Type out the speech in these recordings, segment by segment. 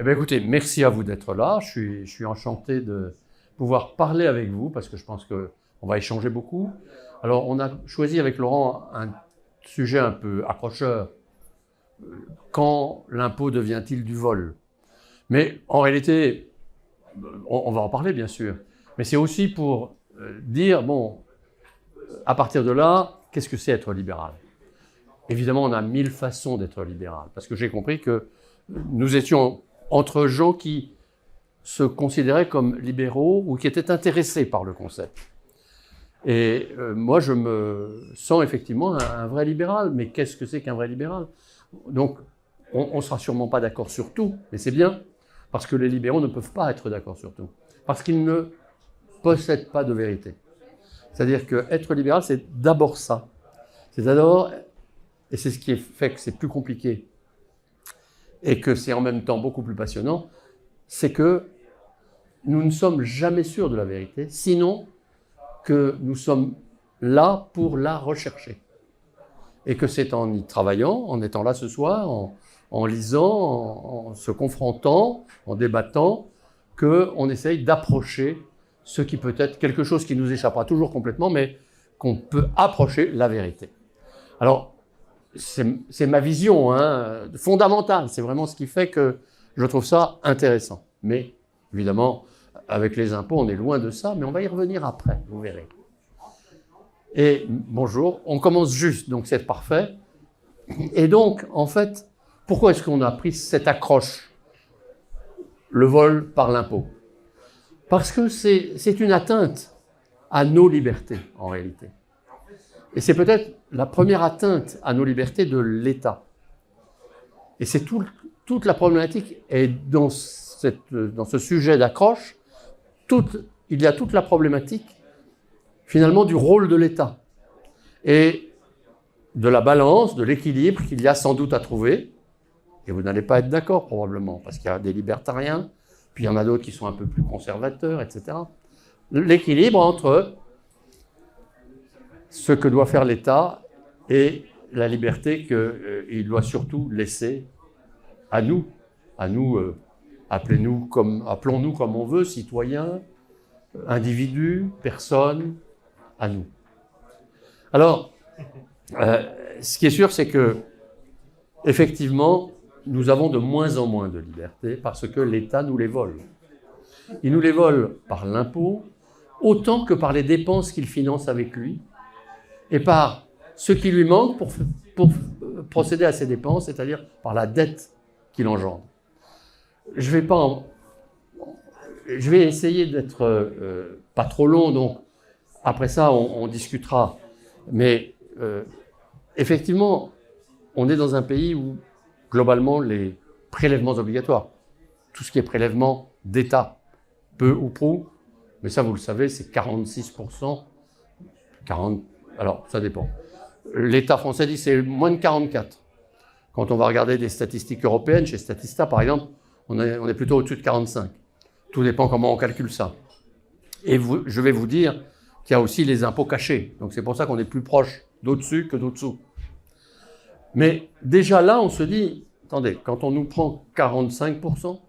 Eh bien, écoutez, merci à vous d'être là. Je suis enchanté de pouvoir parler avec vous parce que je pense qu'on va échanger beaucoup. Alors, on a choisi avec Laurent un sujet un peu accrocheur. Quand l'impôt devient-il du vol? Mais en réalité, on va en parler bien sûr, mais c'est aussi pour dire, bon, à partir de là, qu'est-ce que c'est être libéral? Évidemment, on a 1000 façons d'être libéral, parce que j'ai compris que nous étions entre gens qui se considéraient comme libéraux ou qui étaient intéressés par le concept. Et moi, je me sens effectivement un vrai libéral, mais qu'est-ce que c'est qu'un vrai libéral? Donc, on ne sera sûrement pas d'accord sur tout, mais c'est bien, parce que les libéraux ne peuvent pas être d'accord sur tout, parce qu'ils ne possèdent pas de vérité. C'est-à-dire qu'être libéral, c'est d'abord ça. C'est d'abord, et c'est ce qui fait que c'est plus compliqué, et que c'est en même temps beaucoup plus passionnant, c'est que nous ne sommes jamais sûrs de la vérité, sinon que nous sommes là pour la rechercher. Et que c'est en y travaillant, en étant là ce soir, en lisant, en se confrontant, en débattant, qu'on essaye d'approcher ce qui peut être quelque chose qui nous échappera toujours complètement, mais qu'on peut approcher la vérité. Alors, c'est ma vision fondamentale, c'est vraiment ce qui fait que je trouve ça intéressant. Mais, évidemment, avec les impôts, on est loin de ça, mais on va y revenir après, vous verrez. Et bonjour, on commence juste, donc c'est parfait. Et donc, en fait, pourquoi est-ce qu'on a pris cette accroche, le vol par l'impôt? Parce que c'est une atteinte à nos libertés, en réalité. Et c'est peut-être la première atteinte à nos libertés de l'État. Et c'est toute la problématique est dans ce sujet d'accroche. Il y a toute la problématique, finalement, du rôle de l'État et de la balance, de l'équilibre qu'il y a sans doute à trouver. Et vous n'allez pas être d'accord, probablement, parce qu'il y a des libertariens, puis il y en a d'autres qui sont un peu plus conservateurs, etc. L'équilibre entre ce que doit faire l'État et la liberté qu'il doit surtout laisser à nous, appelons-nous comme on veut, citoyens, individus, personnes, à nous. Alors, ce qui est sûr, c'est que, effectivement, nous avons de moins en moins de liberté parce que l'État nous les vole. Il nous les vole par l'impôt, autant que par les dépenses qu'il finance avec lui, et par ce qui lui manque pour procéder à ces dépenses, c'est-à-dire par la dette qu'il engendre. Je vais essayer d'être pas trop long, donc après ça, on discutera. Mais effectivement, on est dans un pays où, globalement, les prélèvements obligatoires, tout ce qui est prélèvement d'État, peu ou prou, mais ça, vous le savez, c'est 46%, 40%. Alors, ça dépend. L'État français dit que c'est moins de 44%. Quand on va regarder des statistiques européennes, chez Statista, par exemple, on est plutôt au-dessus de 45%. Tout dépend comment on calcule ça. Et je vais vous dire qu'il y a aussi les impôts cachés. Donc, c'est pour ça qu'on est plus proche d'au-dessus que d'au-dessous. Mais déjà là, on se dit, attendez, quand on nous prend 45%,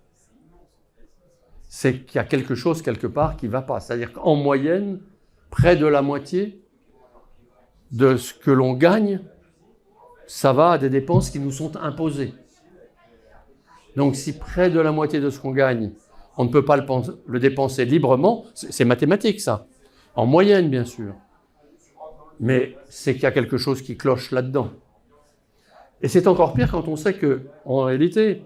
c'est qu'il y a quelque chose quelque part qui ne va pas. C'est-à-dire qu'en moyenne, près de la moitié de ce que l'on gagne, ça va à des dépenses qui nous sont imposées. Donc si près de la moitié de ce qu'on gagne, on ne peut pas le dépenser librement, c'est mathématique ça, en moyenne bien sûr. Mais c'est qu'il y a quelque chose qui cloche là-dedans. Et c'est encore pire quand on sait qu'en réalité,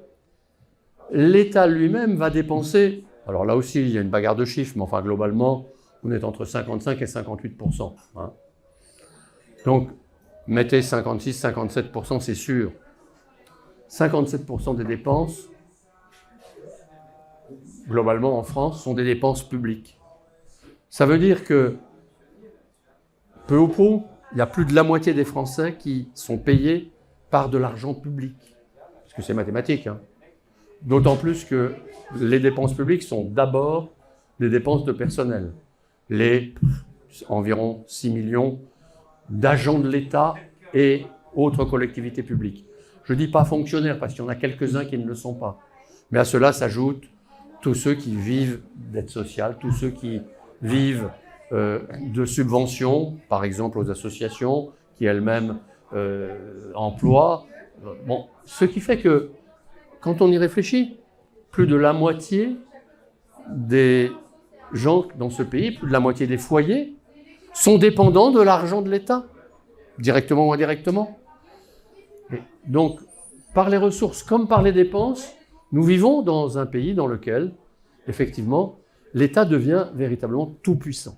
l'État lui-même va dépenser, alors là aussi il y a une bagarre de chiffres, mais enfin globalement, on est entre 55 et 58%. Hein. Donc, mettez 56, 57%, c'est sûr. 57% des dépenses, globalement en France, sont des dépenses publiques. Ça veut dire que, peu ou prou, il y a plus de la moitié des Français qui sont payés par de l'argent public. Parce que c'est mathématique. Hein. D'autant plus que les dépenses publiques sont d'abord des dépenses de personnel. Les environ 6 millions d'agents de l'État et autres collectivités publiques. Je ne dis pas fonctionnaires, parce qu'il y en a quelques-uns qui ne le sont pas. Mais à cela s'ajoutent tous ceux qui vivent d'aide sociale, tous ceux qui vivent de subventions, par exemple aux associations, qui elles-mêmes emploient. Bon, ce qui fait que, quand on y réfléchit, plus de la moitié des gens dans ce pays, plus de la moitié des foyers, sont dépendants de l'argent de l'État, directement ou indirectement. Et donc, par les ressources comme par les dépenses, nous vivons dans un pays dans lequel, effectivement, l'État devient véritablement tout-puissant.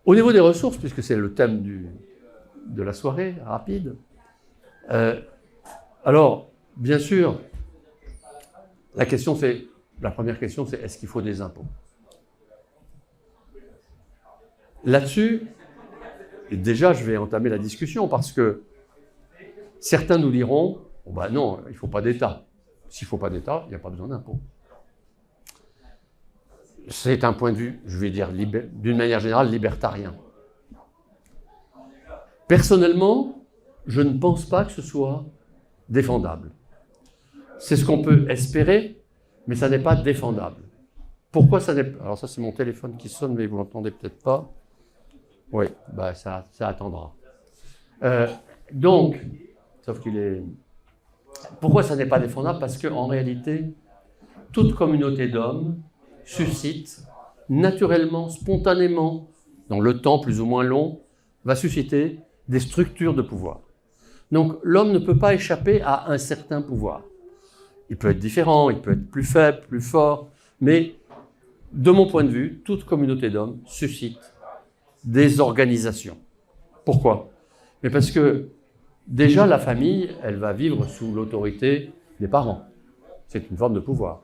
Au niveau des ressources, puisque c'est le thème de la soirée, rapide, alors, bien sûr, la première question, c'est est-ce qu'il faut des impôts? Là-dessus, déjà, je vais entamer la discussion parce que certains nous diront oh ben non, il ne faut pas d'État. S'il ne faut pas d'État, il n'y a pas besoin d'impôts. C'est un point de vue, je vais dire d'une manière générale, libertarien. Personnellement, je ne pense pas que ce soit défendable. C'est ce qu'on peut espérer, mais ça n'est pas défendable. Pourquoi ça n'est pas... Alors ça, c'est mon téléphone qui sonne, mais vous l'entendez peut-être pas. Oui, bah ça attendra. Donc, sauf qu'il est... Pourquoi ça n'est pas défendable? Parce qu'en réalité, toute communauté d'hommes suscite naturellement, spontanément, dans le temps plus ou moins long, va susciter des structures de pouvoir. Donc l'homme ne peut pas échapper à un certain pouvoir. Il peut être différent, il peut être plus faible, plus fort, mais de mon point de vue, toute communauté d'hommes suscite des organisations. Pourquoi? Mais parce que déjà la famille, elle va vivre sous l'autorité des parents. C'est une forme de pouvoir.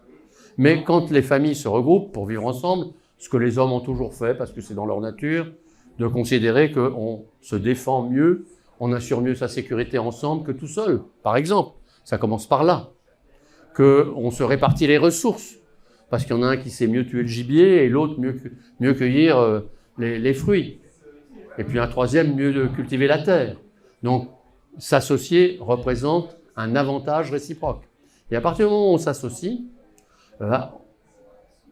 Mais quand les familles se regroupent pour vivre ensemble, ce que les hommes ont toujours fait, parce que c'est dans leur nature, de considérer qu'on se défend mieux, on assure mieux sa sécurité ensemble que tout seul, par exemple. Ça commence par là. Qu'on se répartit les ressources, parce qu'il y en a un qui sait mieux tuer le gibier et l'autre mieux cueillir les fruits. Et puis un troisième mieux cultiver la terre. Donc, s'associer représente un avantage réciproque. Et à partir du moment où on s'associe,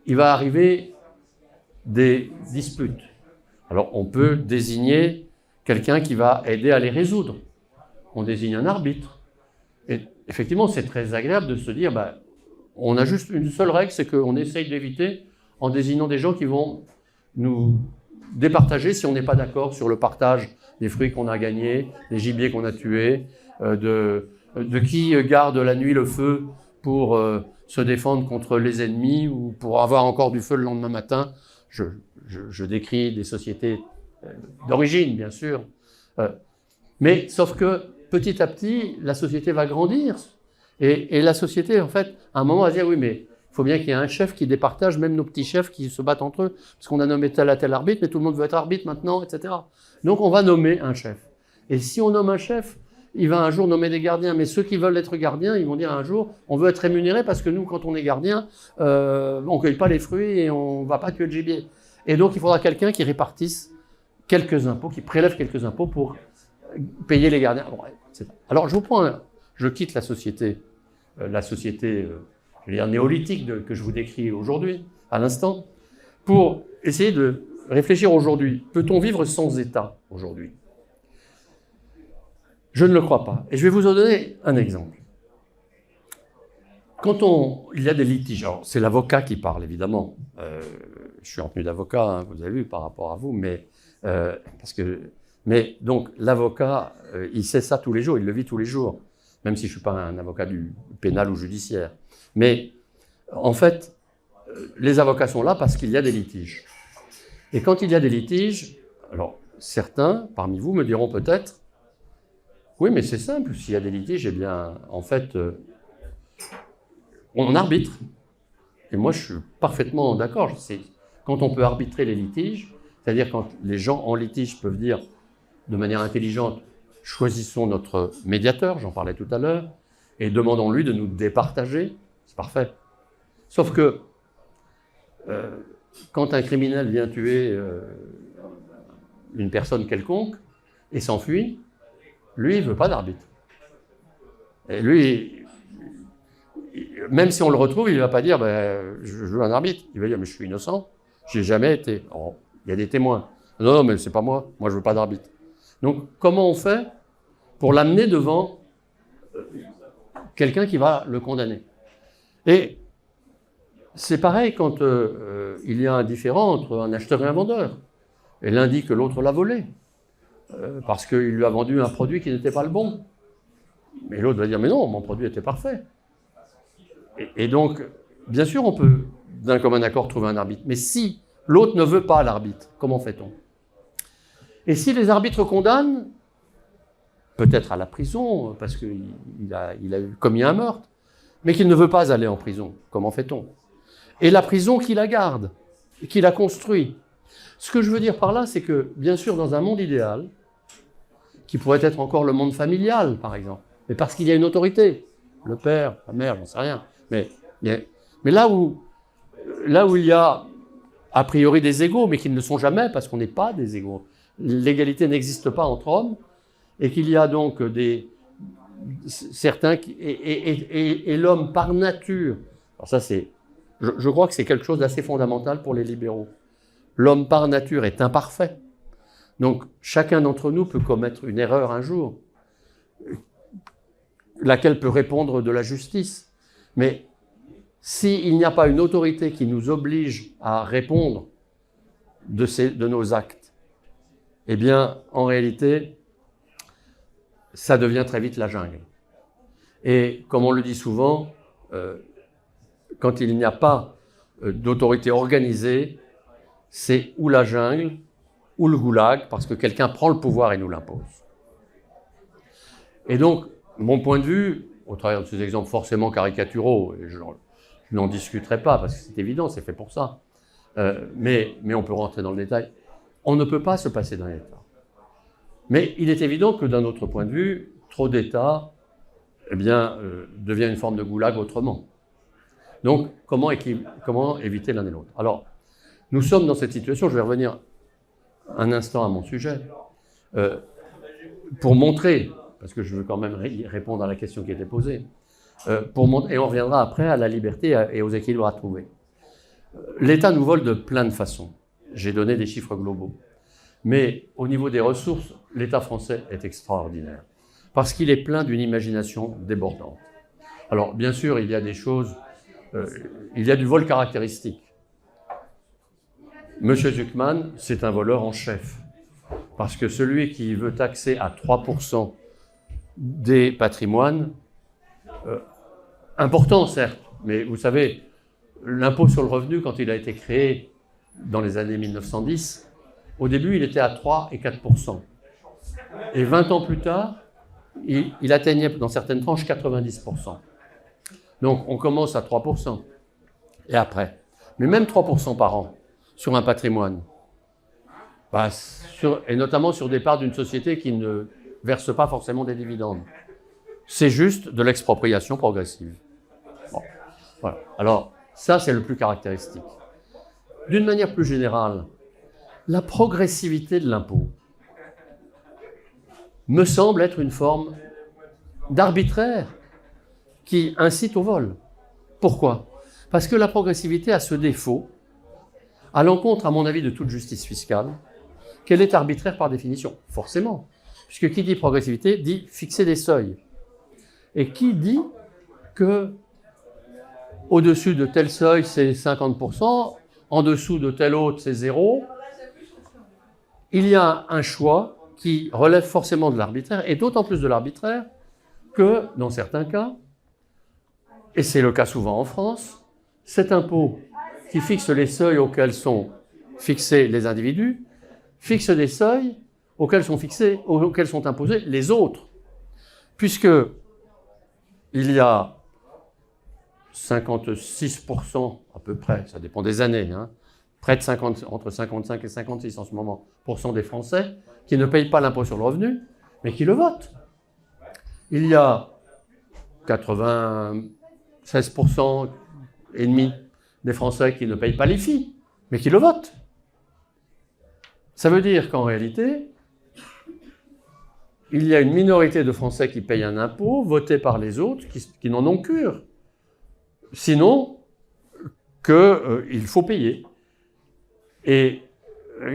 il va arriver des disputes. Alors, on peut désigner quelqu'un qui va aider à les résoudre. On désigne un arbitre. Et effectivement, c'est très agréable de se dire, on a juste une seule règle, c'est qu'on essaye d'éviter en désignant des gens qui vont nous départager si on n'est pas d'accord sur le partage des fruits qu'on a gagnés, des gibiers qu'on a tués, de qui garde la nuit le feu pour se défendre contre les ennemis ou pour avoir encore du feu le lendemain matin. Je décris des sociétés d'origine, bien sûr. Mais sauf que petit à petit, la société va grandir. Et la société, en fait, à un moment, va dire, oui, mais il faut bien qu'il y ait un chef qui départage même nos petits chefs qui se battent entre eux. Parce qu'on a nommé tel à tel arbitre, mais tout le monde veut être arbitre maintenant, etc. Donc on va nommer un chef. Et si on nomme un chef, il va un jour nommer des gardiens. Mais ceux qui veulent être gardiens, ils vont dire un jour, on veut être rémunéré parce que nous, quand on est gardien, on ne cueille pas les fruits et on ne va pas cueillir le gibier. Et donc il faudra quelqu'un qui répartisse quelques impôts, qui prélève quelques impôts pour payer les gardiens. Bon, alors je quitte la société, je vais dire néolithique que je vous décris aujourd'hui, à l'instant, pour essayer de réfléchir aujourd'hui. Peut-on vivre sans État aujourd'hui? Je ne le crois pas. Et je vais vous en donner un exemple. Quand il y a des litiges, alors c'est l'avocat qui parle évidemment, je suis en tenue d'avocat, hein, vous avez vu par rapport à vous, mais donc l'avocat, il sait ça tous les jours, il le vit tous les jours, même si je ne suis pas un avocat du pénal ou judiciaire. Mais en fait, les avocats sont là parce qu'il y a des litiges. Et quand il y a des litiges, alors certains parmi vous me diront peut-être, oui, mais c'est simple, s'il y a des litiges, eh bien, en fait, on arbitre. Et moi, je suis parfaitement d'accord. C'est quand on peut arbitrer les litiges, c'est-à-dire quand les gens en litige peuvent dire de manière intelligente, choisissons notre médiateur, j'en parlais tout à l'heure, et demandons-lui de nous départager, c'est parfait. Sauf que quand un criminel vient tuer une personne quelconque et s'enfuit, lui, il ne veut pas d'arbitre. Et lui, même si on le retrouve, il ne va pas dire je veux un arbitre. Il va dire mais je suis innocent, j'ai jamais été. Oh, il y a des témoins. Non, mais c'est pas moi. Moi, je veux pas d'arbitre. Donc, comment on fait pour l'amener devant quelqu'un qui va le condamner? Et c'est pareil quand il y a un différend entre un acheteur et un vendeur. Et l'un dit que l'autre l'a volé parce qu'il lui a vendu un produit qui n'était pas le bon. Mais l'autre va dire mais non, mon produit était parfait. Et donc, bien sûr, on peut d'un commun accord trouver un arbitre. Mais si l'autre ne veut pas l'arbitre, comment fait-on? Et si les arbitres condamnent, peut-être à la prison, parce qu'il a commis un meurtre, mais qu'il ne veut pas aller en prison, comment fait-on? Et la prison qui la garde, qui la construit. Ce que je veux dire par là, c'est que, bien sûr, dans un monde idéal, qui pourrait être encore le monde familial, par exemple, mais parce qu'il y a une autorité, le père, la mère, j'en sais rien, mais là où il y a a priori des égaux, mais qui ne le sont jamais, parce qu'on n'est pas des égaux, l'égalité n'existe pas entre hommes, et qu'il y a donc certains et l'homme par nature, alors ça c'est, je crois que c'est quelque chose d'assez fondamental pour les libéraux. L'homme par nature est imparfait. Donc chacun d'entre nous peut commettre une erreur un jour, laquelle peut répondre de la justice. Mais s'il n'y a pas une autorité qui nous oblige à répondre de nos actes, eh bien, en réalité, ça devient très vite la jungle. Et comme on le dit souvent, quand il n'y a pas d'autorité organisée, c'est ou la jungle ou le goulag, parce que quelqu'un prend le pouvoir et nous l'impose. Et donc, mon point de vue, au travers de ces exemples forcément caricaturaux, et je n'en discuterai pas, parce que c'est évident, c'est fait pour ça, mais on peut rentrer dans le détail, on ne peut pas se passer d'un État. Mais il est évident que d'un autre point de vue, trop d'États devient une forme de goulag autrement. Donc, comment éviter l'un et l'autre? Alors, nous sommes dans cette situation, je vais revenir un instant à mon sujet, pour montrer, parce que je veux quand même répondre à la question qui était posée, et on reviendra après à la liberté et aux équilibres à trouver. L'État nous vole de plein de façons. J'ai donné des chiffres globaux. Mais au niveau des ressources, l'État français est extraordinaire, parce qu'il est plein d'une imagination débordante. Alors, bien sûr, il y a des choses, il y a du vol caractéristique. Monsieur Zuckman, c'est un voleur en chef, parce que celui qui veut taxer à 3% des patrimoines, important certes, mais vous savez, l'impôt sur le revenu, quand il a été créé dans les années 1910, au début, il était à 3 et 4%. Et 20 ans plus tard, il atteignait dans certaines tranches 90%. Donc, on commence à 3%. Et après, mais même 3% par an sur un patrimoine, et notamment sur des parts d'une société qui ne verse pas forcément des dividendes, c'est juste de l'expropriation progressive. Bon, voilà. Alors, ça, c'est le plus caractéristique. D'une manière plus générale, la progressivité de l'impôt me semble être une forme d'arbitraire qui incite au vol. Pourquoi? Parce que la progressivité a ce défaut, à l'encontre, à mon avis, de toute justice fiscale, qu'elle est arbitraire par définition, forcément. Puisque qui dit progressivité dit fixer des seuils. Et qui dit que au-dessus de tel seuil, c'est 50%, en dessous de tel autre, c'est 0%. Il y a un choix qui relève forcément de l'arbitraire, et d'autant plus de l'arbitraire que, dans certains cas, et c'est le cas souvent en France, cet impôt qui fixe les seuils auxquels sont fixés les individus, fixe des seuils auxquels sont imposés les autres. Puisque il y a 56% à peu près, ça dépend des années, près de entre 55 et 56 en ce moment, des Français qui ne payent pas l'impôt sur le revenu, mais qui le votent. Il y a 96% et demi des Français qui ne payent pas l'IFI, mais qui le votent. Ça veut dire qu'en réalité, il y a une minorité de Français qui payent un impôt voté par les autres qui n'en ont cure. sinon qu'il faut payer. Et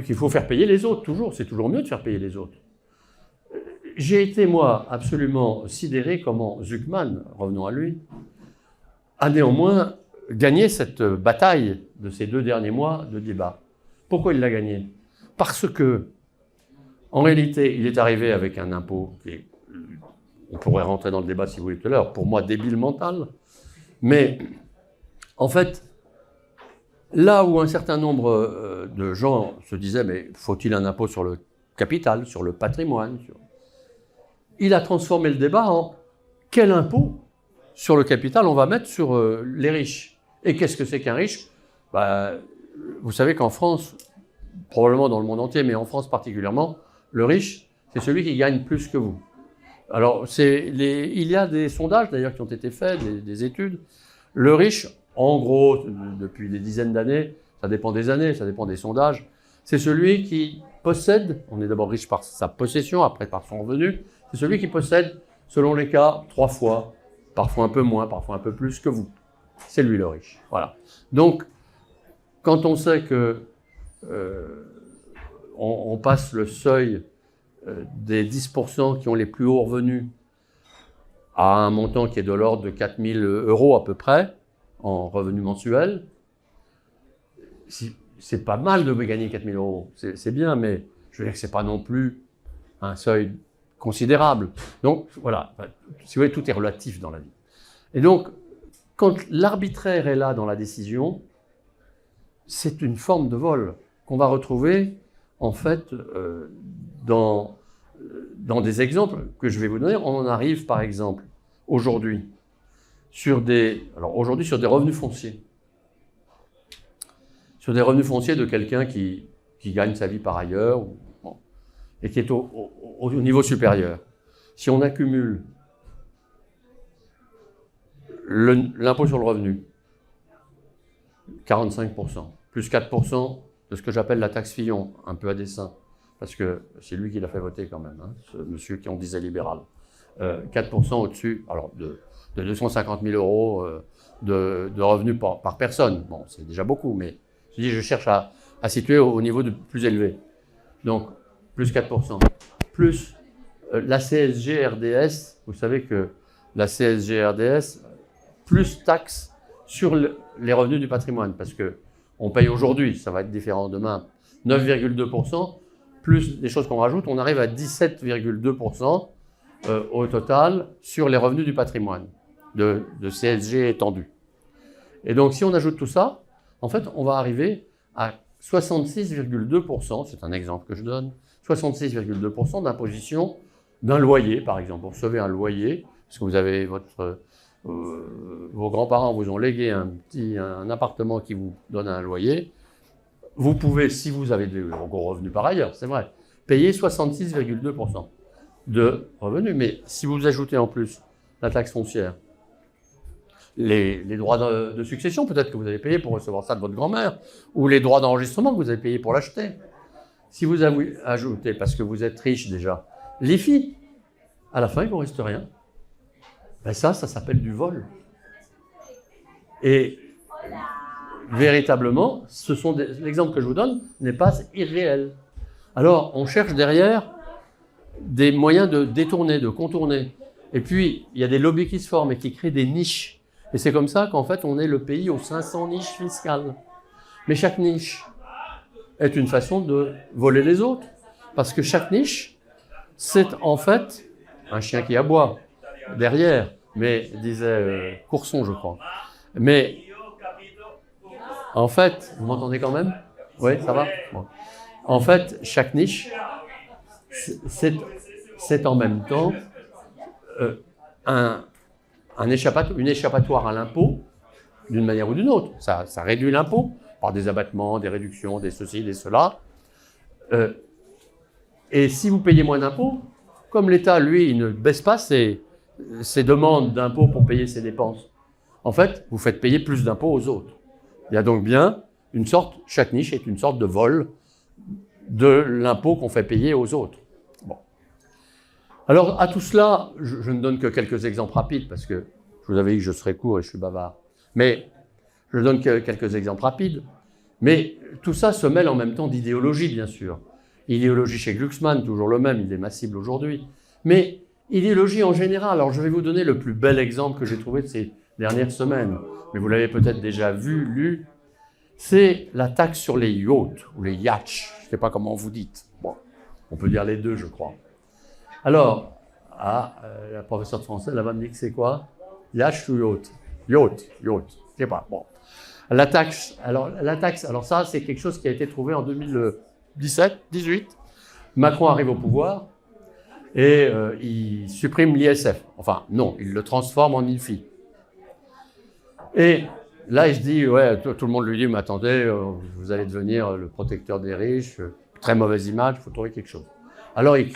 qu'il faut faire payer les autres, toujours. C'est toujours mieux de faire payer les autres. J'ai été, moi, absolument sidéré comment Zucman, revenons à lui, a néanmoins gagné cette bataille de ces 2 derniers mois de débat. Pourquoi il l'a gagné? Parce que, en réalité, il est arrivé avec un impôt qui, on pourrait rentrer dans le débat si vous voulez tout à l'heure, pour moi débile mental, mais en fait, là où un certain nombre de gens se disaient mais faut-il un impôt sur le capital, sur le patrimoine, il a transformé le débat en quel impôt sur le capital on va mettre sur les riches. Et qu'est-ce que c'est qu'un riche? Vous savez qu'en France, probablement dans le monde entier, mais en France particulièrement, le riche, c'est celui qui gagne plus que vous. Alors, il y a des sondages d'ailleurs qui ont été faits, des études. Le riche, en gros, depuis des dizaines d'années, ça dépend des années, ça dépend des sondages, c'est celui qui possède, on est d'abord riche par sa possession, après par son revenu, c'est celui qui possède, selon les cas, 3 fois, parfois un peu moins, parfois un peu plus que vous. C'est lui le riche. Voilà. Donc, quand on sait que on passe le seuil des 10% qui ont les plus hauts revenus à un montant qui est de l'ordre de 4 000 € à peu près, en revenus mensuels, c'est pas mal de gagner 4 000 €. C'est bien, mais je veux dire que c'est pas non plus un seuil considérable. Donc, voilà. Si vous voulez, tout est relatif dans la vie. Et donc, quand l'arbitraire est là dans la décision, c'est une forme de vol qu'on va retrouver, en fait, dans des exemples que je vais vous donner. On en arrive, par exemple, aujourd'hui, sur des revenus fonciers. Sur des revenus fonciers de quelqu'un qui gagne sa vie par ailleurs, et qui est au niveau supérieur. Si on accumule l'impôt sur le revenu, 45%, plus 4% de ce que j'appelle la taxe Fillon, un peu à dessein, parce que c'est lui qui l'a fait voter quand même, hein, ce monsieur qui on disait libéral. 4% au-dessus, alors de 250 000 € de revenus par personne. Bon, c'est déjà beaucoup, mais je cherche à situer au niveau de plus élevé. Donc, plus 4%. Plus la CSG-RDS, vous savez que la CSG-RDS, plus taxe sur les revenus du patrimoine, parce qu'on paye aujourd'hui, ça va être différent demain, 9,2%, plus des choses qu'on rajoute, on arrive à 17,2% au total sur les revenus du patrimoine, de CSG étendu. Et donc, si on ajoute tout ça, en fait, on va arriver à 66,2%, c'est un exemple que je donne, 66,2% d'imposition d'un loyer, par exemple. Vous recevez un loyer, parce que vous avez vos grands-parents vous ont légué un appartement qui vous donne un loyer. Vous pouvez, si vous avez des gros revenus par ailleurs, c'est vrai, payer 66,2% de revenus. Mais si vous ajoutez en plus la taxe foncière, les droits de succession, peut-être que vous avez payé pour recevoir ça de votre grand-mère, ou les droits d'enregistrement que vous avez payé pour l'acheter. Si vous ajoutez, parce que vous êtes riche déjà, l'IFI, à la fin, il ne vous reste rien. Ben ça s'appelle du vol. Et véritablement, l'exemple que je vous donne n'est pas irréel. Alors, on cherche derrière des moyens de détourner, de contourner. Et puis, il y a des lobbies qui se forment et qui créent des niches. Et c'est comme ça qu'en fait, on est le pays aux 500 niches fiscales. Mais chaque niche est une façon de voler les autres. Parce que chaque niche, c'est en fait un chien qui aboie derrière, mais disait Courson, je crois. Mais en fait, vous m'entendez quand même? Oui, ça va? Bon. En fait, chaque niche, c'est en même temps une échappatoire à l'impôt, d'une manière ou d'une autre. Ça réduit l'impôt par des abattements, des réductions, des ceci, des cela. Et si vous payez moins d'impôts, comme l'État, lui, il ne baisse pas ses demandes d'impôts pour payer ses dépenses, en fait, vous faites payer plus d'impôts aux autres. Il y a donc bien chaque niche est une sorte de vol de l'impôt qu'on fait payer aux autres. Bon. Alors, à tout cela, je ne donne que quelques exemples rapides, parce que je vous avais dit que je serais court et je suis bavard. Mais je donne quelques exemples rapides. Mais tout ça se mêle en même temps d'idéologie, bien sûr. Idéologie chez Glucksmann, toujours le même, il est massible aujourd'hui. Mais idéologie en général. Alors je vais vous donner le plus bel exemple que j'ai trouvé de ces dernières semaines. Mais vous l'avez peut-être déjà vu, lu. C'est la taxe sur les yachts, ou les yachts. Je ne sais pas comment vous dites. Bon, on peut dire les deux, je crois. Alors, la professeure de français, là-bas, me dit que c'est quoi? Yacht ou yacht? Yacht. Je ne sais pas. Bon. La taxe, alors ça, c'est quelque chose qui a été trouvé en 2017, 18. Macron arrive au pouvoir et il supprime l'ISF. Enfin, non, il le transforme en IFI. Et là, il se dit, ouais, tout le monde lui dit, mais attendez, vous allez devenir le protecteur des riches, très mauvaise image, il faut trouver quelque chose. Alors il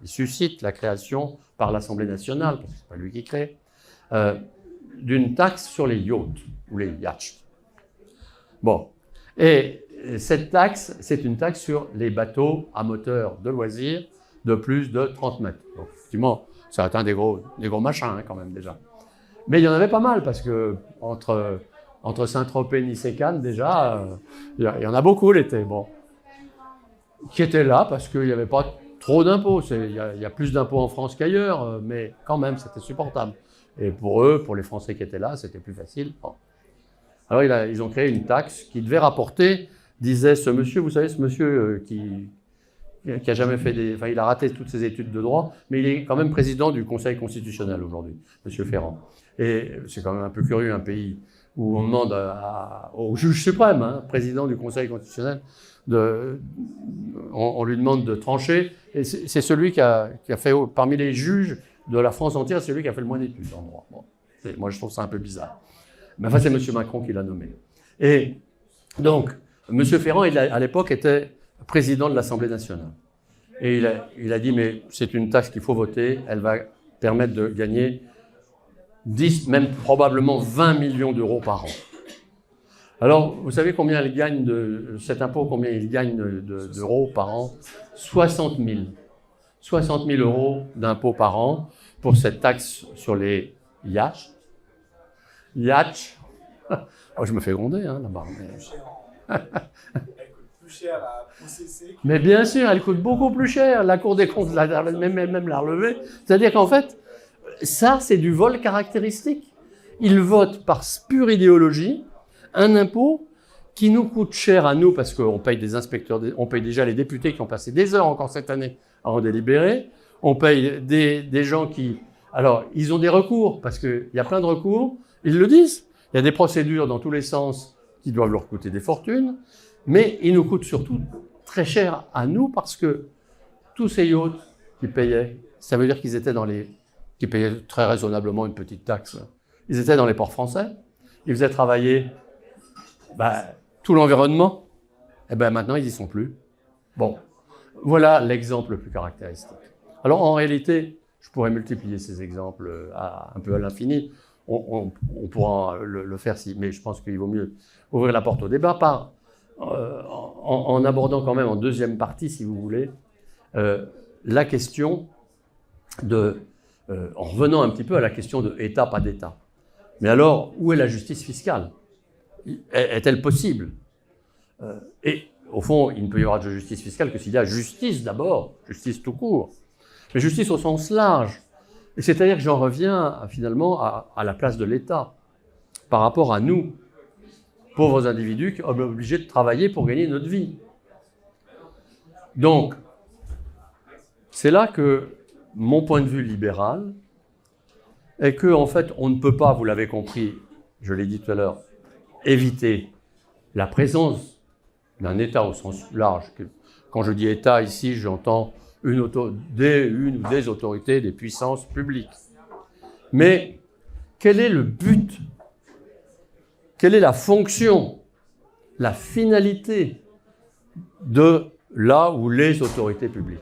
suscite la création par l'Assemblée nationale, parce que ce n'est pas lui qui crée, d'une taxe sur les yachts, ou les yachts. Bon, et cette taxe, c'est une taxe sur les bateaux à moteur de loisirs de plus de 30 mètres. Donc effectivement, ça atteint des gros machins hein, quand même déjà. Mais il y en avait pas mal, parce que entre Saint-Tropez, Nice et Cannes, déjà, il y en a beaucoup l'été, bon, qui étaient là parce qu'il n'y avait pas trop d'impôts. Il y a plus d'impôts en France qu'ailleurs, mais quand même, c'était supportable. Et pour eux, pour les Français qui étaient là, c'était plus facile. Bon. Alors, ils ont créé une taxe qui devait rapporter, disait ce monsieur, vous savez, ce monsieur qui a jamais fait enfin, il a raté toutes ses études de droit, mais il est quand même président du Conseil constitutionnel aujourd'hui, monsieur Ferrand. Et c'est quand même un peu curieux, un pays où on demande au juge suprême, hein, président du Conseil constitutionnel, on lui demande de trancher. Et c'est celui qui a fait, parmi les juges de la France entière, c'est celui qui a fait le moins d'études en droit. Bon, moi, je trouve ça un peu bizarre. Mais enfin, c'est M. Macron qui l'a nommé. Et donc, M. Ferrand, à l'époque, était président de l'Assemblée nationale. Et il a dit, mais c'est une taxe qu'il faut voter, elle va permettre de gagner 10, même probablement 20 millions d'euros par an. Alors, vous savez combien il gagne cet impôt, combien il gagne d'euros par an? 60 000. 60 000 euros d'impôt par an pour cette taxe sur les yachts. Yachts. Oh, je me fais gronder, hein, là-bas. Elle coûte plus cher à processer. Mais bien sûr, elle coûte beaucoup plus cher. La Cour des comptes même l'a relevé. C'est-à-dire qu'en fait, ça, c'est du vol caractéristique. Ils votent par pure idéologie un impôt qui nous coûte cher à nous parce qu'on paye des inspecteurs, on paye déjà les députés qui ont passé des heures encore cette année à en délibérer. On paye des gens qui... Alors, ils ont des recours parce qu'il y a plein de recours. Ils le disent. Il y a des procédures dans tous les sens qui doivent leur coûter des fortunes. Mais ils nous coûtent surtout très cher à nous parce que tous ces yachts qui payaient, ça veut dire qu'ils étaient qui payaient très raisonnablement une petite taxe. Ils étaient dans les ports français. Ils faisaient travailler tout l'environnement. Et bien maintenant, ils n'y sont plus. Bon, voilà l'exemple le plus caractéristique. Alors en réalité, je pourrais multiplier ces exemples un peu à l'infini. On pourra le faire, mais je pense qu'il vaut mieux ouvrir la porte au débat en abordant quand même en deuxième partie, si vous voulez, la question en revenant un petit peu à la question de État, pas d'État. Mais alors, où est la justice fiscale? Est-elle possible? Et au fond, il ne peut y avoir de justice fiscale que s'il y a justice d'abord, justice tout court, mais justice au sens large. Et c'est-à-dire que j'en reviens finalement à la place de l'État par rapport à nous, pauvres individus qui sommes obligés de travailler pour gagner notre vie. Donc, c'est là que mon point de vue libéral est que, en fait, on ne peut pas, vous l'avez compris, je l'ai dit tout à l'heure, éviter la présence d'un État au sens large. Quand je dis État ici, j'entends une ou des autorités, des puissances publiques. Mais quel est le but? Quelle est la fonction, la finalité de là où les autorités publiques?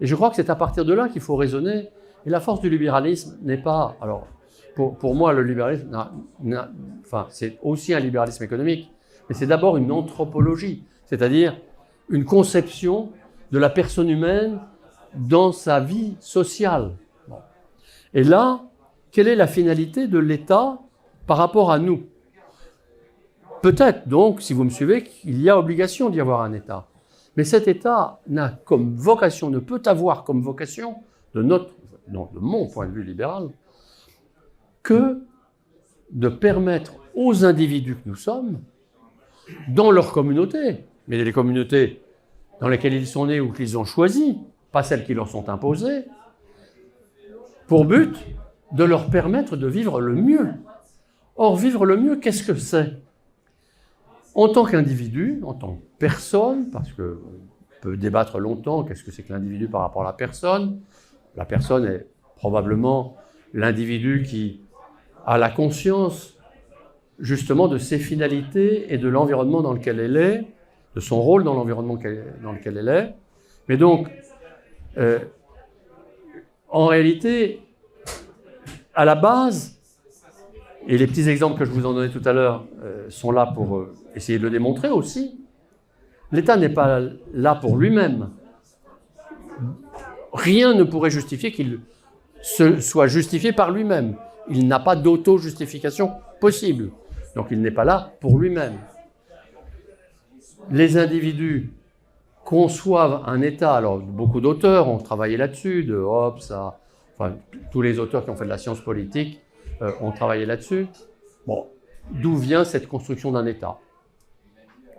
Et je crois que c'est à partir de là qu'il faut raisonner. Et la force du libéralisme n'est pas... Alors, pour moi, le libéralisme, c'est aussi un libéralisme économique, mais c'est d'abord une anthropologie, c'est-à-dire une conception de la personne humaine dans sa vie sociale. Bon. Et là, quelle est la finalité de l'État par rapport à nous. Peut-être donc, si vous me suivez, qu'il y a obligation d'y avoir un État. Mais cet État n'a comme vocation, ne peut avoir comme vocation, de mon point de vue libéral, que de permettre aux individus que nous sommes, dans leur communauté, mais les communautés dans lesquelles ils sont nés ou qu'ils ont choisies, pas celles qui leur sont imposées, pour but de leur permettre de vivre le mieux. Or, vivre le mieux, qu'est-ce que c'est ? En tant qu'individu, en tant que personne, parce qu'on peut débattre longtemps, qu'est-ce que c'est que l'individu par rapport à la personne ? La personne est probablement l'individu qui a la conscience justement de ses finalités et de l'environnement dans lequel elle est, de son rôle dans l'environnement dans lequel elle est. Mais donc, en réalité, à la base, et les petits exemples que je vous en donnais tout à l'heure sont là pour essayer de le démontrer aussi, l'État n'est pas là pour lui-même. Rien ne pourrait justifier qu'il soit justifié par lui-même. Il n'a pas d'auto-justification possible. Donc il n'est pas là pour lui-même. Les individus conçoivent un État, alors beaucoup d'auteurs ont travaillé là-dessus, de Hobbes à... Enfin, tous les auteurs qui ont fait de la science politique ont travaillé là-dessus. Bon, d'où vient cette construction d'un État ?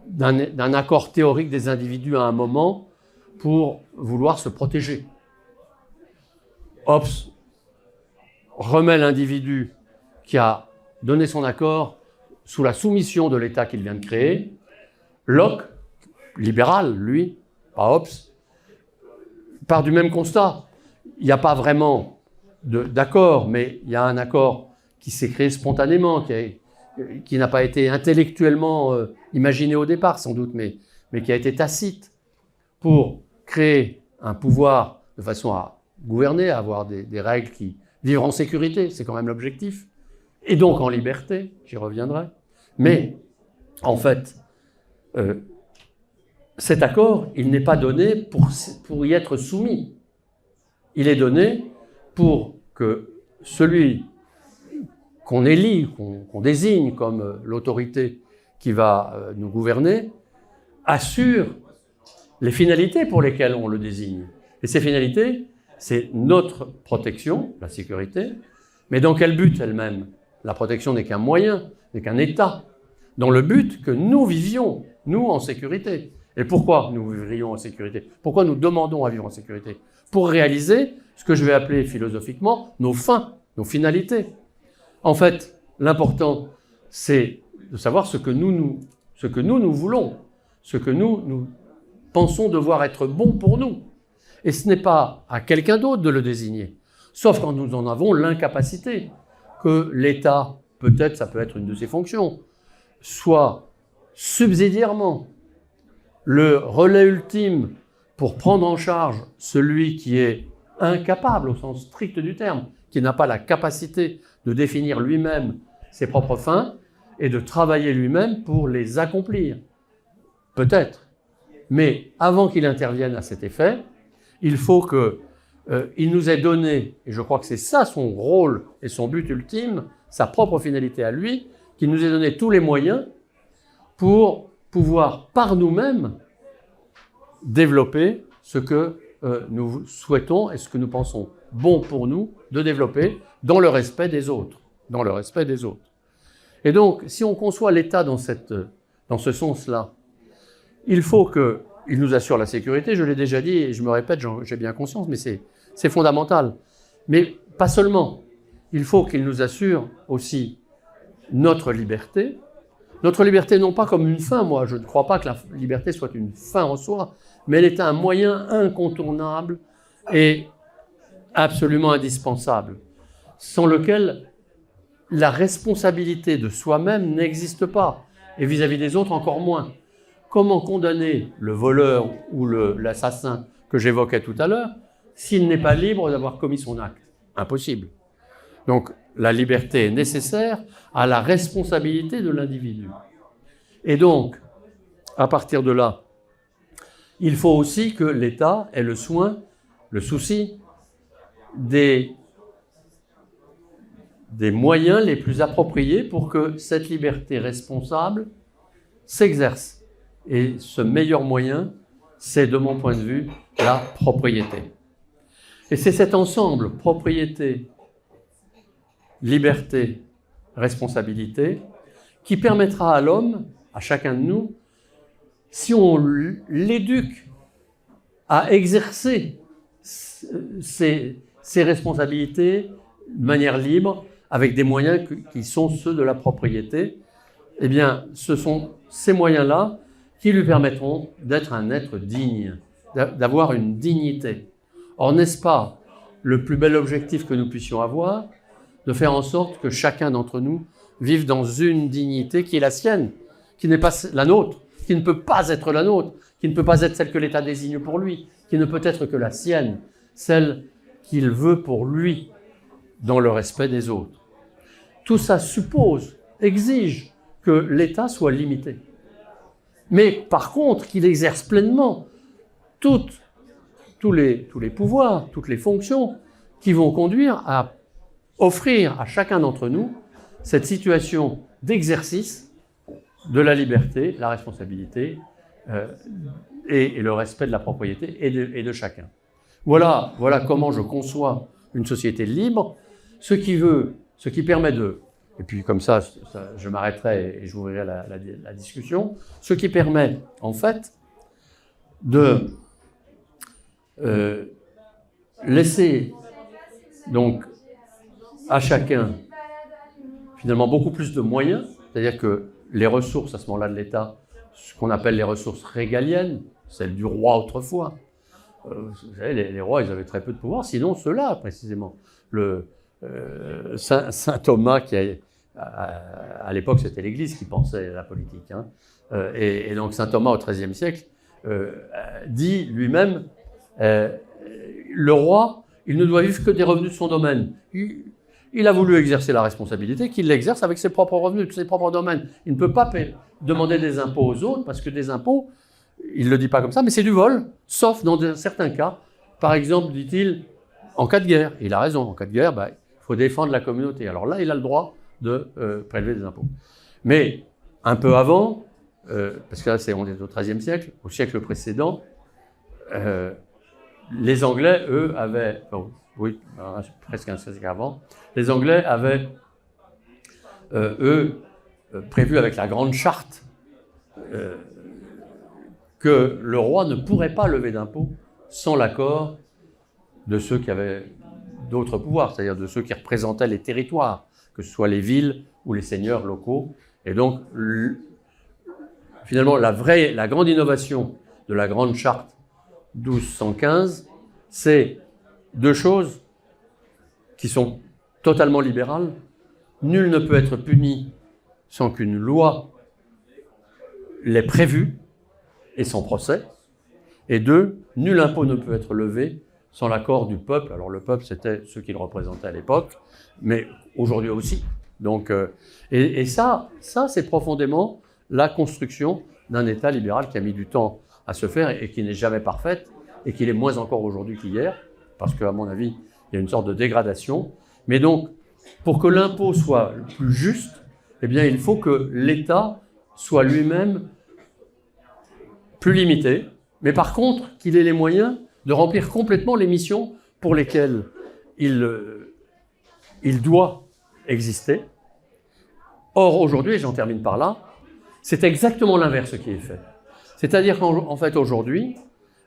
D'un accord théorique des individus à un moment pour vouloir se protéger. Hobbes remet l'individu qui a donné son accord sous la soumission de l'État qu'il vient de créer. Locke, libéral, lui, pas Hobbes, part du même constat. Il n'y a pas vraiment d'accord, mais il y a un accord qui s'est créé spontanément, qui n'a pas été intellectuellement imaginé au départ, sans doute, mais qui a été tacite pour créer un pouvoir de façon à gouverner, à avoir des règles qui vivent en sécurité, c'est quand même l'objectif, et donc en liberté, j'y reviendrai. Mais, en fait, cet accord, il n'est pas donné pour y être soumis. Il est donné pour que celui qu'on élit, qu'on désigne comme l'autorité qui va nous gouverner, assure les finalités pour lesquelles on le désigne. Et ces finalités, c'est notre protection, la sécurité, mais dans quel but elle-même ? La protection n'est qu'un moyen, n'est qu'un état, dans le but que nous vivions, nous, en sécurité. Et pourquoi nous vivrions en sécurité ? Pourquoi nous demandons à vivre en sécurité ? Pour réaliser ce que je vais appeler philosophiquement nos fins, nos finalités. En fait, l'important, c'est de savoir ce que nous voulons, ce que nous pensons devoir être bon pour nous. Et ce n'est pas à quelqu'un d'autre de le désigner, sauf quand nous en avons l'incapacité, que l'État, peut-être, ça peut être une de ses fonctions, soit subsidiairement le relais ultime pour prendre en charge celui qui est incapable au sens strict du terme, qui n'a pas la capacité de définir lui-même ses propres fins et de travailler lui-même pour les accomplir. Peut-être. Mais avant qu'il intervienne à cet effet, il faut qu'il nous ait donné, et je crois que c'est ça son rôle et son but ultime, sa propre finalité à lui, qu'il nous ait donné tous les moyens pour pouvoir par nous-mêmes développer ce que nous souhaitons et ce que nous pensons bon pour nous de développer dans le respect des autres. Dans le respect des autres. Et donc, si on conçoit l'État dans ce sens-là, il faut qu'il nous assure la sécurité, je l'ai déjà dit et je me répète, j'ai bien conscience, mais c'est fondamental. Mais pas seulement. Il faut qu'il nous assure aussi notre liberté. Notre liberté non pas comme une fin, moi je ne crois pas que la liberté soit une fin en soi, mais elle est un moyen incontournable et absolument indispensable, sans lequel la responsabilité de soi-même n'existe pas, et vis-à-vis des autres encore moins. Comment condamner le voleur ou l'assassin que j'évoquais tout à l'heure s'il n'est pas libre d'avoir commis son acte ? Impossible. Donc la liberté est nécessaire à la responsabilité de l'individu. Et donc, à partir de là, il faut aussi que l'État ait le soin, le souci des des moyens les plus appropriés pour que cette liberté responsable s'exerce. Et ce meilleur moyen, c'est, de mon point de vue, la propriété. Et c'est cet ensemble, propriété, liberté, responsabilité, qui permettra à l'homme, à chacun de nous, si on l'éduque à exercer ses responsabilités de manière libre, avec des moyens qui sont ceux de la propriété, eh bien, ce sont ces moyens-là qui lui permettront d'être un être digne, d'avoir une dignité. Or, n'est-ce pas le plus bel objectif que nous puissions avoir, de faire en sorte que chacun d'entre nous vive dans une dignité qui est la sienne, qui n'est pas la nôtre, qui ne peut pas être la nôtre, qui ne peut pas être celle que l'État désigne pour lui, qui ne peut être que la sienne, celle qu'il veut pour lui, dans le respect des autres. Tout ça suppose, exige que l'État soit limité. Mais par contre, qu'il exerce pleinement tous les pouvoirs, toutes les fonctions qui vont conduire à offrir à chacun d'entre nous cette situation d'exercice de la liberté, la responsabilité et le respect de la propriété et de chacun. Voilà comment je conçois une société libre, ce qui permet de, et puis comme ça je m'arrêterai et j'ouvrirai la discussion, ce qui permet en fait de laisser donc à chacun finalement beaucoup plus de moyens, c'est-à-dire que les ressources à ce moment-là de l'État, ce qu'on appelle les ressources régaliennes, celles du roi autrefois. Vous savez, les rois, ils avaient très peu de pouvoir, sinon ceux-là, précisément. Saint Thomas, à l'époque, c'était l'Église qui pensait à la politique. Hein. Et donc Saint Thomas, au XIIIe siècle, dit lui-même, le roi, il ne doit vivre que des revenus de son domaine. Il a voulu exercer la responsabilité, qu'il l'exerce avec ses propres revenus, ses propres domaines. Il ne peut pas demander des impôts aux autres, parce que des impôts, il ne le dit pas comme ça, mais c'est du vol, sauf dans certains cas. Par exemple, dit-il, en cas de guerre, il a raison, en cas de guerre, il faut défendre la communauté. Alors là, il a le droit de prélever des impôts. Mais un peu avant, parce que là, on est au XIIIe siècle, au siècle précédent, les Anglais, eux, avaient... Oui, presque un siècle avant. Les Anglais avaient, prévu avec la Grande Charte que le roi ne pourrait pas lever d'impôts sans l'accord de ceux qui avaient d'autres pouvoirs, c'est-à-dire de ceux qui représentaient les territoires, que ce soit les villes ou les seigneurs locaux. Et donc, finalement, la grande innovation de la Grande Charte 1215, c'est deux choses qui sont totalement libérales. Nul ne peut être puni sans qu'une loi l'ait prévu et sans procès. Et deux, nul impôt ne peut être levé sans l'accord du peuple. Alors le peuple, c'était ceux qui le représentaient à l'époque, mais aujourd'hui aussi. Donc, et ça c'est profondément la construction d'un État libéral qui a mis du temps à se faire et qui n'est jamais parfaite et qui l'est moins encore aujourd'hui qu'hier. Parce qu'à mon avis, il y a une sorte de dégradation. Mais donc, pour que l'impôt soit le plus juste, eh bien, il faut que l'État soit lui-même plus limité, mais par contre, qu'il ait les moyens de remplir complètement les missions pour lesquelles il doit exister. Or, aujourd'hui, et j'en termine par là, c'est exactement l'inverse qui est fait. C'est-à-dire qu'en fait, aujourd'hui,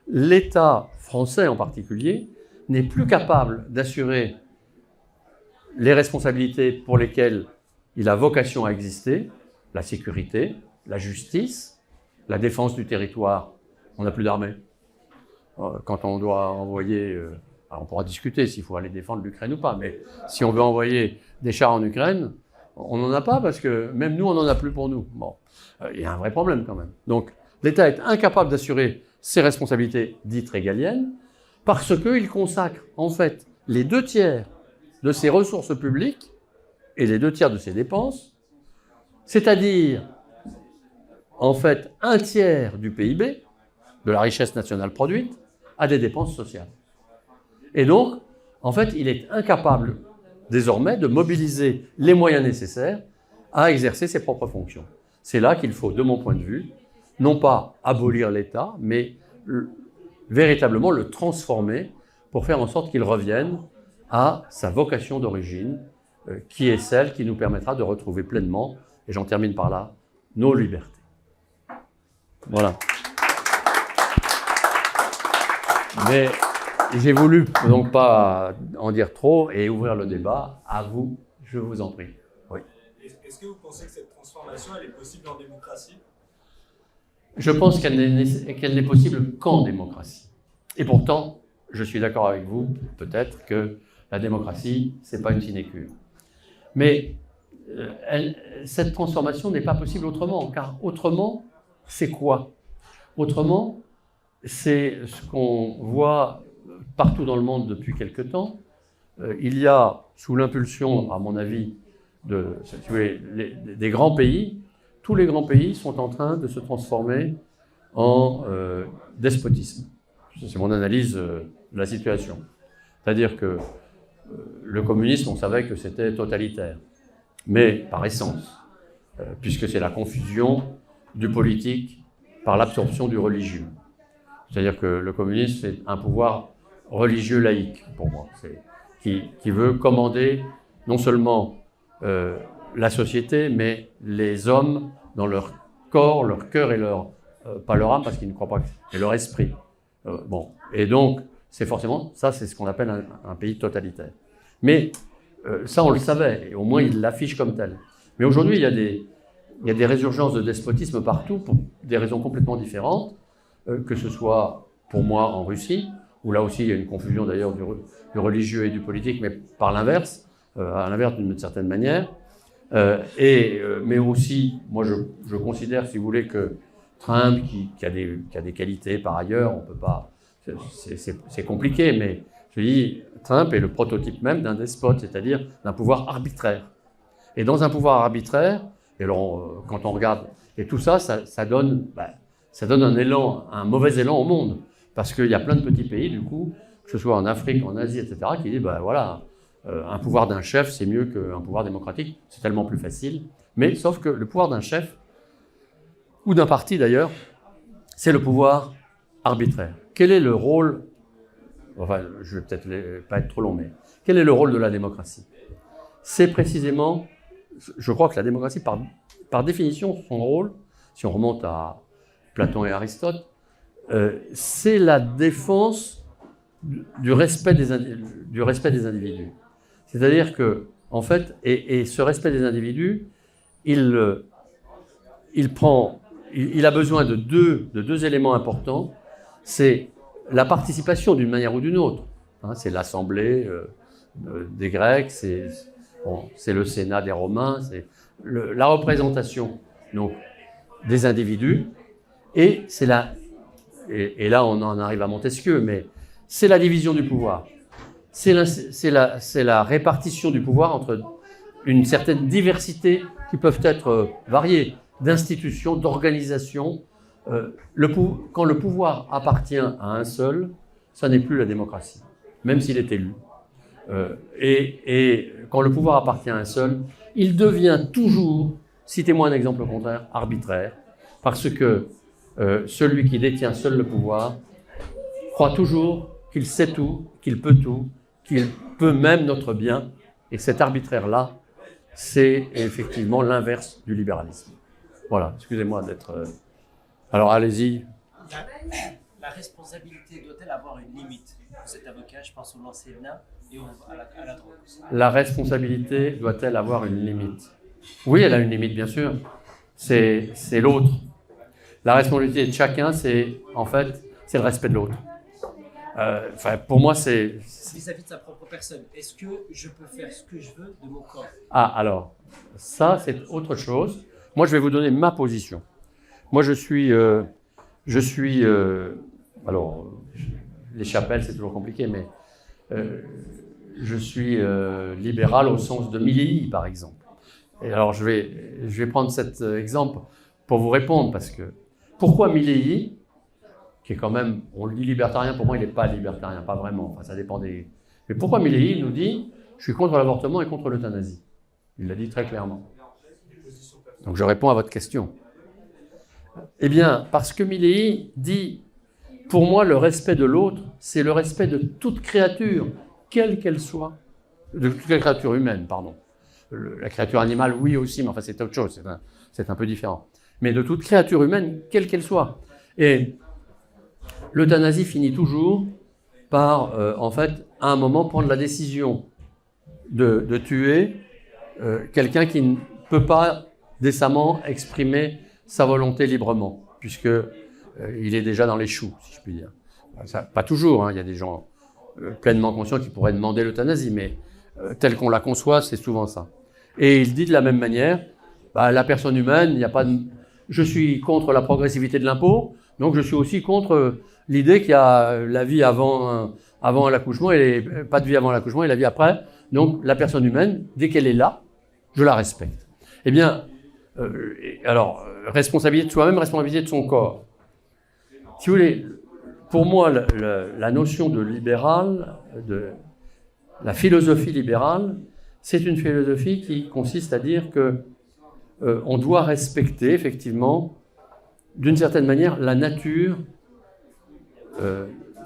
l'État français en particulier n'est plus capable d'assurer les responsabilités pour lesquelles il a vocation à exister, la sécurité, la justice, la défense du territoire. On n'a plus d'armée. Quand on doit envoyer, alors on pourra discuter s'il faut aller défendre l'Ukraine ou pas, mais si on veut envoyer des chars en Ukraine, on n'en a pas parce que même nous, on n'en a plus pour nous. Bon, il y a un vrai problème quand même. Donc, l'État est incapable d'assurer ses responsabilités dites régaliennes, parce qu'il consacre, en fait, les 2/3 de ses ressources publiques et les 2/3 de ses dépenses, c'est-à-dire, en fait, 1/3 du PIB, de la richesse nationale produite, à des dépenses sociales. Et donc, en fait, il est incapable désormais de mobiliser les moyens nécessaires à exercer ses propres fonctions. C'est là qu'il faut, de mon point de vue, non pas abolir l'État, mais véritablement le transformer pour faire en sorte qu'il revienne à sa vocation d'origine, qui est celle qui nous permettra de retrouver pleinement, et j'en termine par là, nos libertés. Voilà. Mais j'ai voulu donc pas en dire trop et ouvrir le débat. À vous, je vous en prie. Oui. Est-ce que vous pensez que cette transformation, elle est possible en démocratie? Je pense qu'elle n'est possible qu'en démocratie. Et pourtant, je suis d'accord avec vous, peut-être, que la démocratie, ce n'est pas une sinécure. Mais cette transformation n'est pas possible autrement, car autrement, c'est quoi? Autrement, c'est ce qu'on voit partout dans le monde depuis quelque temps. Il y a, sous l'impulsion, à mon avis, des grands pays, tous les grands pays sont en train de se transformer en despotisme. C'est mon analyse de la situation. C'est-à-dire que le communisme, on savait que c'était totalitaire, mais par essence, puisque c'est la confusion du politique par l'absorption du religieux. C'est-à-dire que le communisme, c'est un pouvoir religieux laïque, pour moi, qui veut commander non seulement la société, mais les hommes dans leur corps, leur cœur et pas leur âme, parce qu'ils ne croient pas, et leur esprit. Bon, et donc, c'est forcément, ça c'est ce qu'on appelle un pays totalitaire. Mais ça, on le savait, et au moins il l'affiche comme tel. Mais aujourd'hui, il y a des résurgences de despotisme partout, pour des raisons complètement différentes, que ce soit, pour moi, en Russie, où là aussi il y a une confusion d'ailleurs du religieux et du politique, mais par l'inverse, à l'inverse d'une certaine manière. Mais aussi, moi je considère, si vous voulez, que Trump, qui a des qualités par ailleurs, on peut pas, c'est compliqué, mais je dis, Trump est le prototype même d'un despote, c'est-à-dire d'un pouvoir arbitraire. Et dans un pouvoir arbitraire, et alors, quand on regarde, et tout ça, ça donne un mauvais élan au monde, parce qu'il y a plein de petits pays, du coup, que ce soit en Afrique, en Asie, etc., qui disent, voilà, un pouvoir d'un chef, c'est mieux qu'un pouvoir démocratique, c'est tellement plus facile. Mais sauf que le pouvoir d'un chef, ou d'un parti d'ailleurs, c'est le pouvoir arbitraire. Quel est le rôle, enfin, je vais peut-être pas être trop long, mais quel est le rôle de la démocratie? C'est précisément, je crois que la démocratie, par définition, son rôle, si on remonte à Platon et Aristote, c'est la défense du respect des individus. C'est-à-dire que, en fait, et ce respect des individus, il a besoin de deux éléments importants. C'est la participation d'une manière ou d'une autre. C'est l'Assemblée des Grecs, c'est le Sénat des Romains, c'est la représentation donc, des individus, et là on en arrive à Montesquieu, mais c'est la division du pouvoir. C'est la répartition du pouvoir entre une certaine diversité qui peuvent être variées, d'institutions, d'organisations. Quand le pouvoir appartient à un seul, ça n'est plus la démocratie, même s'il est élu. Et quand le pouvoir appartient à un seul, il devient toujours, citez-moi un exemple contraire, arbitraire, parce que celui qui détient seul le pouvoir croit toujours qu'il sait tout, qu'il peut même notre bien, et cet arbitraire-là, c'est effectivement l'inverse du libéralisme. Voilà, excusez-moi d'être... Alors allez-y. La responsabilité doit-elle avoir une limite? Vous êtes avocat, je pense au l'enseignant et à la drogue aussi. La responsabilité doit-elle avoir une limite? Oui, elle a une limite, bien sûr. C'est l'autre. La responsabilité de chacun, c'est le respect de l'autre. Pour moi, c'est... Vis-à-vis de sa propre personne, est-ce que je peux faire ce que je veux de mon corps? Ah, alors, ça, c'est autre chose. Moi, je vais vous donner ma position. Moi, je suis alors, les chapelles, c'est toujours compliqué, mais je suis libéral au sens de Milley, par exemple. Et alors, je vais prendre cet exemple pour vous répondre, parce que pourquoi Milley, qui est quand même, on le dit libertarien, pour moi, il n'est pas libertarien, pas vraiment, enfin, ça dépend des... Mais pourquoi Milley nous dit je suis contre l'avortement et contre l'euthanasie. Il l'a dit très clairement. Donc je réponds à votre question. Eh bien, parce que Milley dit, pour moi, le respect de l'autre, c'est le respect de toute créature, quelle qu'elle soit, de toute créature humaine, pardon. La créature animale, oui aussi, mais enfin c'est autre chose, c'est un peu différent. Mais de toute créature humaine, quelle qu'elle soit. Et l'euthanasie finit toujours par, en fait, à un moment, prendre la décision de tuer quelqu'un qui ne peut pas décemment exprimer sa volonté librement, puisque il est déjà dans les choux, si je puis dire. Ça, pas toujours, hein, il y a des gens pleinement conscients qui pourraient demander l'euthanasie, mais tel qu'on la conçoit, c'est souvent ça. Et il dit de la même manière, la personne humaine, il n'y a pas de... Je suis contre la progressivité de l'impôt, donc je suis aussi contre l'idée qu'il y a la vie avant l'accouchement et pas de vie avant l'accouchement et la vie après. Donc la personne humaine, dès qu'elle est là, je la respecte. Eh bien, alors, responsabilité de soi-même, responsabilité de son corps. Si vous voulez, pour moi, la notion de libéral, de la philosophie libérale, c'est une philosophie qui consiste à dire que on doit respecter, effectivement, d'une certaine manière, la nature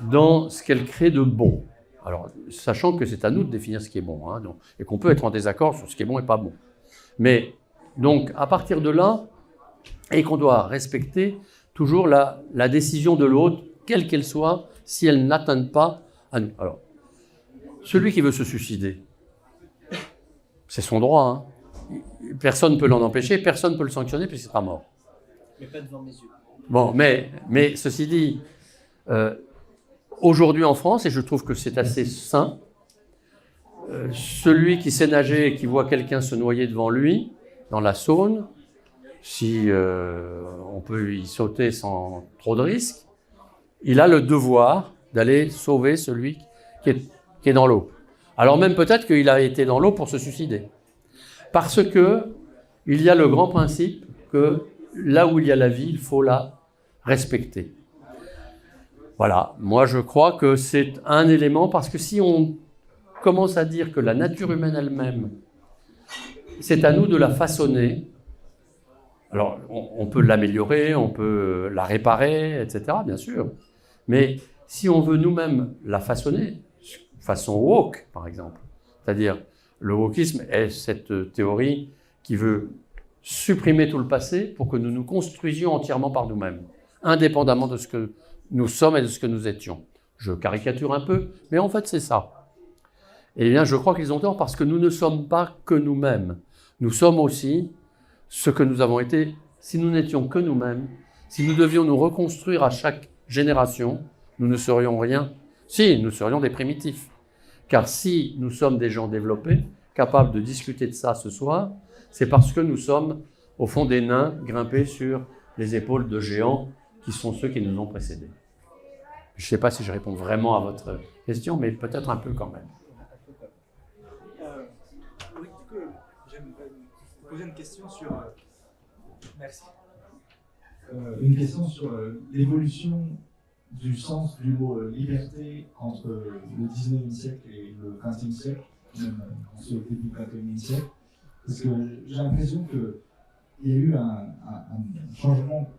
dans ce qu'elle crée de bon. Alors, sachant que c'est à nous de définir ce qui est bon, hein, donc, et qu'on peut être en désaccord sur ce qui est bon et pas bon. Mais, donc, à partir de là, et qu'on doit respecter toujours la décision de l'autre, quelle qu'elle soit, si elle n'atteint pas à nous. Alors, celui qui veut se suicider, c'est son droit, hein. Personne ne peut l'en empêcher, personne ne peut le sanctionner puisqu'il sera mort. Mais pas devant mes yeux. Bon, mais ceci dit, aujourd'hui en France, et je trouve que c'est assez sain, celui qui sait nager et qui voit quelqu'un se noyer devant lui, dans la Saône, si on peut y sauter sans trop de risques, il a le devoir d'aller sauver celui qui est dans l'eau. Alors même peut-être qu'il a été dans l'eau pour se suicider. Parce que il y a le grand principe que là où il y a la vie, il faut la respecter. Voilà, moi je crois que c'est un élément, parce que si on commence à dire que la nature humaine elle-même, c'est à nous de la façonner, alors on peut l'améliorer, on peut la réparer, etc., bien sûr, mais si on veut nous-mêmes la façonner, façon woke par exemple, c'est-à-dire le wokisme est cette théorie qui veut supprimer tout le passé pour que nous nous construisions entièrement par nous-mêmes, indépendamment de ce que nous sommes et de ce que nous étions. Je caricature un peu, mais en fait c'est ça. Eh bien, je crois qu'ils ont tort parce que nous ne sommes pas que nous-mêmes. Nous sommes aussi ce que nous avons été. Si nous n'étions que nous-mêmes, si nous devions nous reconstruire à chaque génération, nous ne serions rien. Si, nous serions des primitifs. Car si nous sommes des gens développés, capables de discuter de ça ce soir, c'est parce que nous sommes, au fond, des nains grimpés sur les épaules de géants qui sont ceux qui nous ont précédés. Je ne sais pas si je réponds vraiment à votre question, mais peut-être un peu quand même. Oui, du coup, j'aimerais vous poser une question sur... Merci. Une question sur l'évolution du sens du mot liberté entre le 19e siècle et le 20e siècle, même en ce début du 21e siècle, parce que j'ai l'impression qu'il y a eu un changement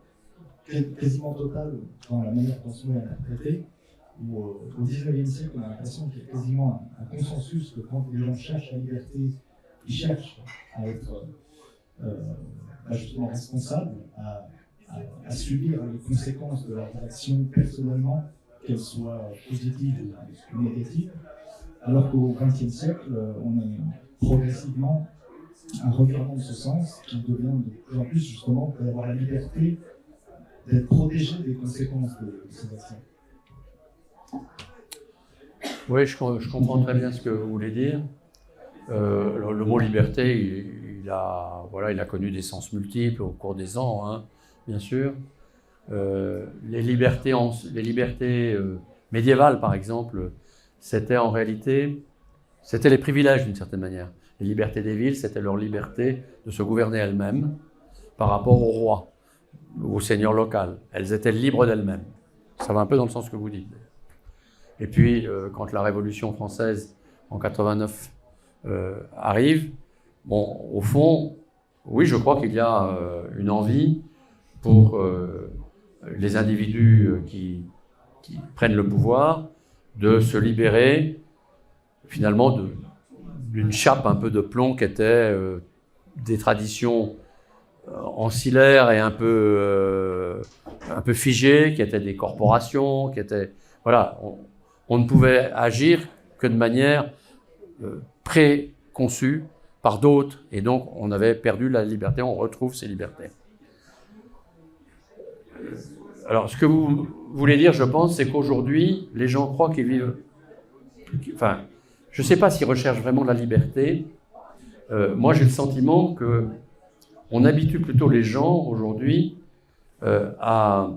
quasiment total dans la manière dont ce mot est interprété, où au 19e siècle, on a l'impression qu'il y a quasiment un consensus que quand les gens cherchent la liberté, ils cherchent à être justement responsables, à subir les conséquences de leurs actions personnellement, qu'elles soient positives ou négatives, alors qu'au XXe siècle, on est progressivement un revirement de ce sens qui devient de plus en plus justement d'avoir la liberté d'être protégé des conséquences de ces actions. Oui, je comprends très bien ce que vous voulez dire. Le mot liberté, il a connu des sens multiples au cours des ans, hein, bien sûr. Les libertés médiévales, par exemple, c'était en réalité, c'était les privilèges d'une certaine manière. Les libertés des villes, c'était leur liberté de se gouverner elles-mêmes par rapport au roi, au seigneur local. Elles étaient libres d'elles-mêmes. Ça va un peu dans le sens que vous dites. Et puis, quand la Révolution française, en 89, arrive. Bon, au fond, oui, je crois qu'il y a une envie pour les individus qui prennent le pouvoir de se libérer finalement d'une chape un peu de plomb qui était des traditions ancillaires et un peu figées, qui étaient des corporations, qui étaient... Voilà, on ne pouvait agir que de manière préconçue par d'autres, et donc on avait perdu la liberté, on retrouve ces libertés. Alors, ce que vous voulez dire, je pense, c'est qu'aujourd'hui, les gens croient qu'ils vivent... Enfin, je ne sais pas s'ils recherchent vraiment la liberté. Moi, j'ai le sentiment qu'on habitue plutôt les gens, aujourd'hui, à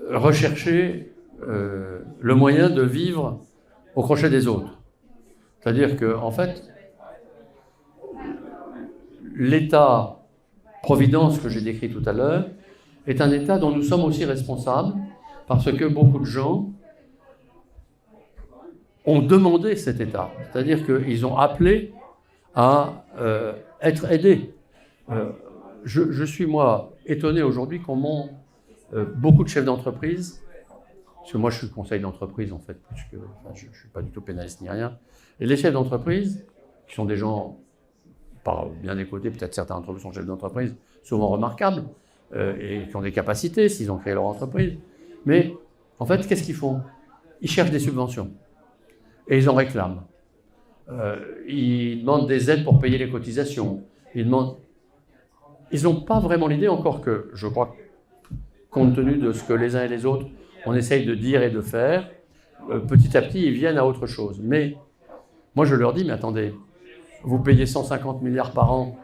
rechercher le moyen de vivre au crochet des autres. C'est-à-dire qu'en fait, l'État-providence que j'ai décrit tout à l'heure est un État dont nous sommes aussi responsables parce que beaucoup de gens ont demandé cet État. C'est-à-dire qu'ils ont appelé à être aidés. Je suis, moi, étonné aujourd'hui comment beaucoup de chefs d'entreprise, parce que moi je suis conseil d'entreprise en fait, puisque je ne suis pas du tout pénaliste ni rien, et les chefs d'entreprise, qui sont des gens, par bien des côtés, peut-être certains d'entre vous sont chefs d'entreprise, souvent remarquables, et qui ont des capacités s'ils ont créé leur entreprise, mais en fait, qu'est-ce qu'ils font? Ils cherchent des subventions, et ils en réclament. Ils demandent des aides pour payer les cotisations, ils n'ont pas vraiment l'idée, encore que, je crois, compte tenu de ce que les uns et les autres, on essaye de dire et de faire, petit à petit, ils viennent à autre chose. Mais moi, je leur dis, mais attendez, vous payez 150 milliards par an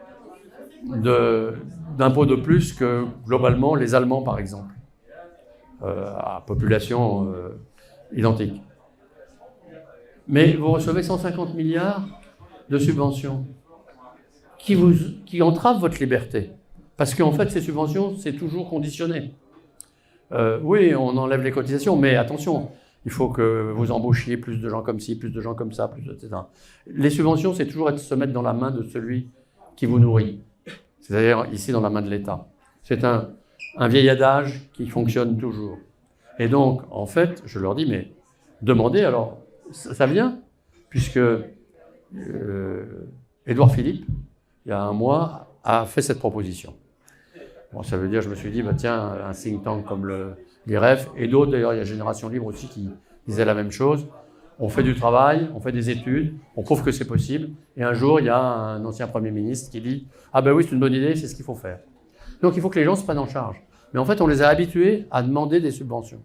d'impôts de plus que, globalement, les Allemands, par exemple, à population identique. Mais vous recevez 150 milliards de subventions qui entravent votre liberté. Parce qu'en fait, ces subventions, c'est toujours conditionné. Oui, on enlève les cotisations, mais attention, il faut que vous embauchiez plus de gens comme ci, plus de gens comme ça, etc. Les subventions, c'est toujours se mettre dans la main de celui qui vous nourrit. C'est-à-dire ici dans la main de l'État. C'est un vieil adage qui fonctionne toujours. Et donc, en fait, je leur dis, mais demandez, alors, ça vient, puisque Édouard Philippe, il y a un mois, a fait cette proposition. Bon, ça veut dire, je me suis dit, bah, tiens, un think tank comme l'IREF, et d'autres, d'ailleurs, il y a Génération Libre aussi qui disait la même chose. On fait du travail, on fait des études, on prouve que c'est possible, et un jour, il y a un ancien Premier ministre qui dit « Ah ben oui, c'est une bonne idée, c'est ce qu'il faut faire ». Donc il faut que les gens se prennent en charge. Mais en fait, on les a habitués à demander des subventions.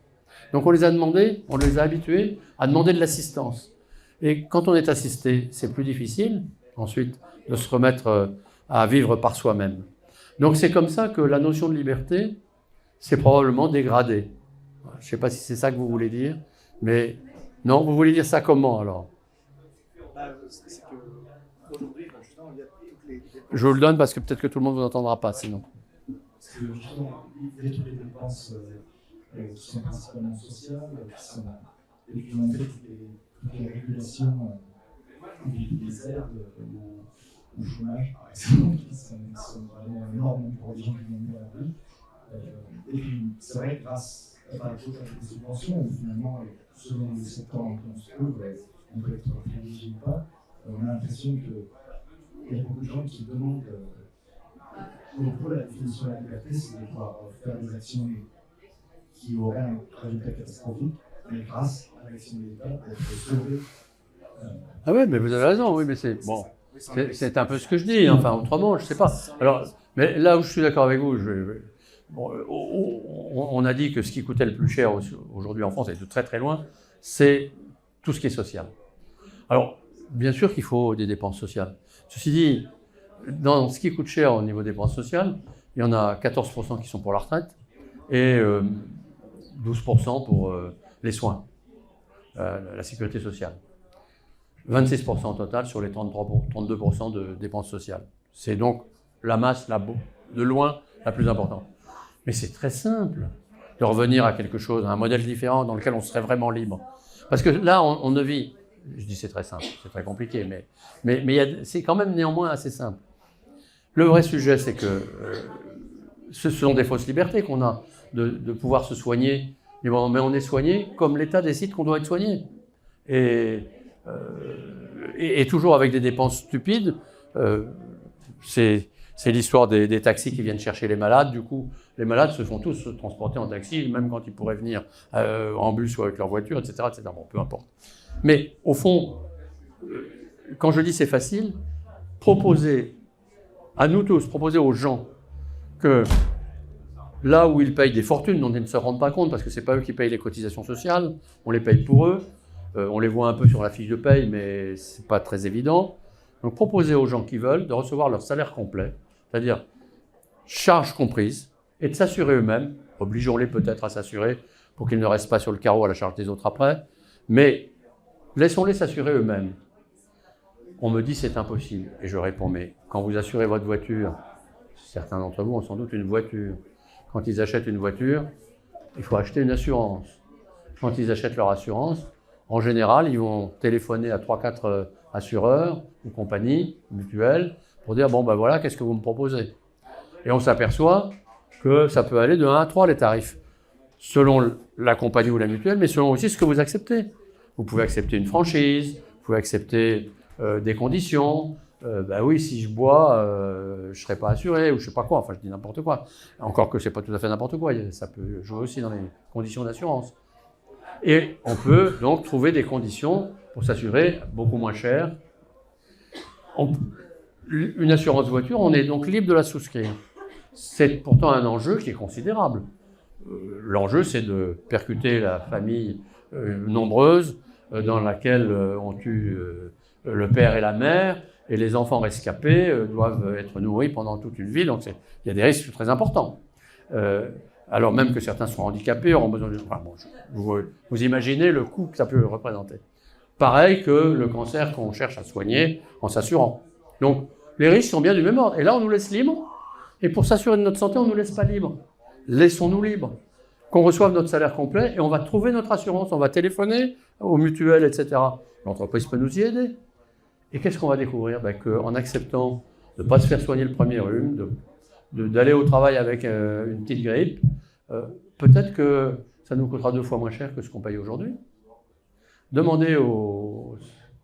Donc on les a habitués à demander de l'assistance. Et quand on est assisté, c'est plus difficile, ensuite, de se remettre à vivre par soi-même. Donc c'est comme ça que la notion de liberté s'est probablement dégradée. Je ne sais pas si c'est ça que vous voulez dire, mais non, vous voulez dire ça comment alors? C'est qu'aujourd'hui, justement, il y a toutes les... Je vous le donne parce que peut-être que tout le monde ne vous entendra pas sinon. Parce que justement, il y a toutes les dépenses qui sont principalement sociales, et puis en fait toutes les régulations, les aides au chômage, par exemple, qui sont vraiment énormes pour des gens qui vont à la rue. Et puis, c'est vrai que grâce à des subventions, où finalement, selon le secteur dans lequel on se trouve, on peut être privilégié ou pas, on a l'impression qu'il y a beaucoup de gens qui demandent. Pour la définition de la liberté, c'est de pouvoir faire des actions qui auraient un résultat catastrophique, mais grâce à l'action de l'État, être sauvés. Ah ouais, mais vous avez raison, oui, mais c'est bon. C'est un peu ce que je dis, enfin autrement, je ne sais pas. Alors, mais là où je suis d'accord avec vous, on a dit que ce qui coûtait le plus cher aujourd'hui en France, et de très très loin, c'est tout ce qui est social. Alors, bien sûr qu'il faut des dépenses sociales. Ceci dit, dans ce qui coûte cher au niveau des dépenses sociales, il y en a 14% qui sont pour la retraite et 12% pour les soins, la sécurité sociale. 26% au total sur les 32% de dépenses sociales. C'est donc la masse, de loin, la plus importante. Mais c'est très simple de revenir à quelque chose, à un modèle différent dans lequel on serait vraiment libre. Parce que là, on ne vit Je dis c'est très simple, c'est très compliqué, mais c'est quand même néanmoins assez simple. Le vrai sujet, c'est que ce sont des fausses libertés qu'on a de pouvoir se soigner. Mais on est soigné comme l'État décide qu'on doit être soigné. Et toujours avec des dépenses stupides. C'est l'histoire des taxis qui viennent chercher les malades. Du coup, les malades se font tous transporter en taxi, même quand ils pourraient venir en bus ou avec leur voiture, etc., etc. Bon, peu importe. Mais au fond, quand je dis c'est facile, proposer à nous tous, proposer aux gens que là où ils payent des fortunes dont ils ne se rendent pas compte, parce que ce n'est pas eux qui payent les cotisations sociales, on les paye pour eux, on les voit un peu sur la fiche de paye, mais ce n'est pas très évident. Donc proposer aux gens qui veulent de recevoir leur salaire complet, c'est-à-dire charges comprises, et de s'assurer eux-mêmes, obligeons-les peut-être à s'assurer pour qu'ils ne restent pas sur le carreau à la charge des autres après, mais laissons-les s'assurer eux-mêmes. On me dit c'est impossible, et je réponds mais quand vous assurez votre voiture, certains d'entre vous ont sans doute une voiture, quand ils achètent une voiture, il faut acheter une assurance. Quand ils achètent leur assurance, en général, ils vont téléphoner à 3-4 assureurs ou compagnies mutuelles pour dire bon ben voilà, qu'est-ce que vous me proposez? Et on s'aperçoit que ça peut aller de 1 à 3 les tarifs, selon la compagnie ou la mutuelle, mais selon aussi ce que vous acceptez. Vous pouvez accepter une franchise, vous pouvez accepter des conditions. Ben oui, si je bois, je ne serai pas assuré, ou je ne sais pas quoi, enfin je dis n'importe quoi. Encore que ce n'est pas tout à fait n'importe quoi, ça peut jouer aussi dans les conditions d'assurance. Et on peut donc trouver des conditions pour s'assurer beaucoup moins cher. Une assurance voiture, on est donc libre de la souscrire. C'est pourtant un enjeu qui est considérable. L'enjeu, c'est de percuter la famille nombreuse dans laquelle on tue le père et la mère, et les enfants rescapés doivent être nourris pendant toute une vie, donc il y a des risques très importants. Alors même que certains sont handicapés, auront besoin de... Enfin, bon, vous imaginez le coût que ça peut représenter. Pareil que le cancer qu'on cherche à soigner en s'assurant. Donc, les risques sont bien du même ordre. Et là, on nous laisse libres, et pour s'assurer de notre santé, on ne nous laisse pas libres. Laissons-nous libres. Qu'on reçoive notre salaire complet, et on va trouver notre assurance, on va téléphoner aux mutuelles, etc. L'entreprise peut nous y aider. Et qu'est-ce qu'on va découvrir? Qu'en acceptant de ne pas se faire soigner le premier rhume, d'aller au travail avec une petite grippe, peut-être que ça nous coûtera 2 fois moins cher que ce qu'on paye aujourd'hui. Demandez aux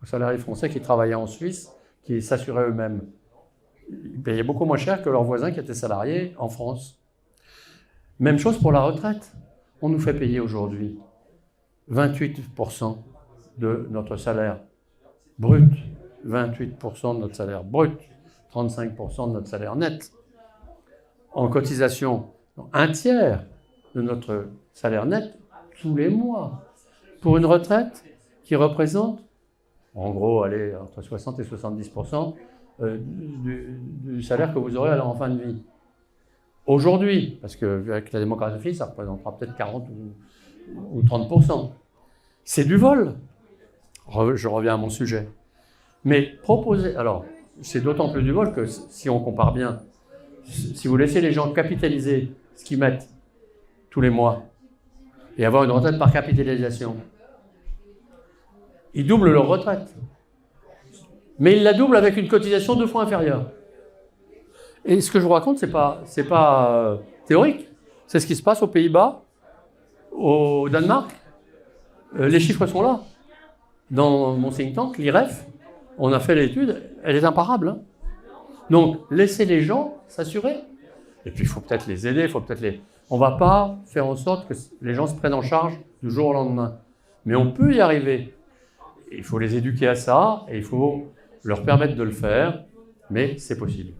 salariés français qui travaillaient en Suisse, qui s'assuraient eux-mêmes. Ils payaient beaucoup moins cher que leurs voisins qui étaient salariés en France. Même chose pour la retraite. On nous fait payer aujourd'hui 28% de notre salaire brut, 28% de notre salaire brut, 35% de notre salaire net. En cotisation, un tiers de notre salaire net tous les mois, pour une retraite qui représente, en gros, allez, entre 60 et 70% du salaire que vous aurez en fin de vie. Aujourd'hui, parce qu'avec la démographie, ça représentera peut-être 40 ou 30%. C'est du vol. Je reviens à mon sujet. Mais proposer, alors, c'est d'autant plus du vol que si on compare bien, si vous laissez les gens capitaliser ce qu'ils mettent tous les mois et avoir une retraite par capitalisation, ils doublent leur retraite. Mais ils la doublent avec une cotisation 2 fois inférieure. Et ce que je vous raconte, c'est pas théorique. C'est ce qui se passe aux Pays-Bas, au Danemark. Les chiffres sont là. Dans mon think tank, l'IREF, on a fait l'étude, elle est imparable. Hein. Donc, laissez les gens s'assurer. Et puis, il faut peut-être les aider, on ne va pas faire en sorte que les gens se prennent en charge du jour au lendemain. Mais on peut y arriver. Il faut les éduquer à ça, et il faut leur permettre de le faire, mais c'est possible.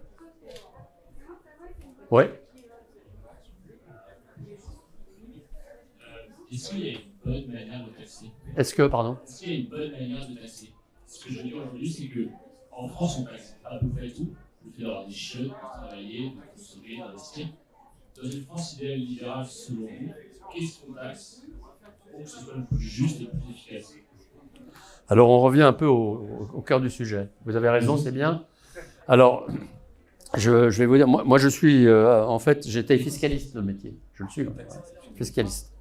Oui. Est-ce qu'il y a une bonne manière de taxer? Est-ce qu'il y a une bonne manière de taxer? Ce que je veux dire aujourd'hui, c'est qu'en France, on taxe à peu près tout. Le fait d'avoir des chiottes, de travailler, de consommer, d'investir. Dans une France idéale libérale, selon vous, qu'est-ce qu'on taxe pour que ce soit le plus juste et le plus efficace? Alors, on revient un peu au cœur du sujet. Vous avez raison, c'est bien. Alors, je vais vous dire, moi je suis, en fait, j'étais fiscaliste de métier. Je le suis, en fait, fiscaliste.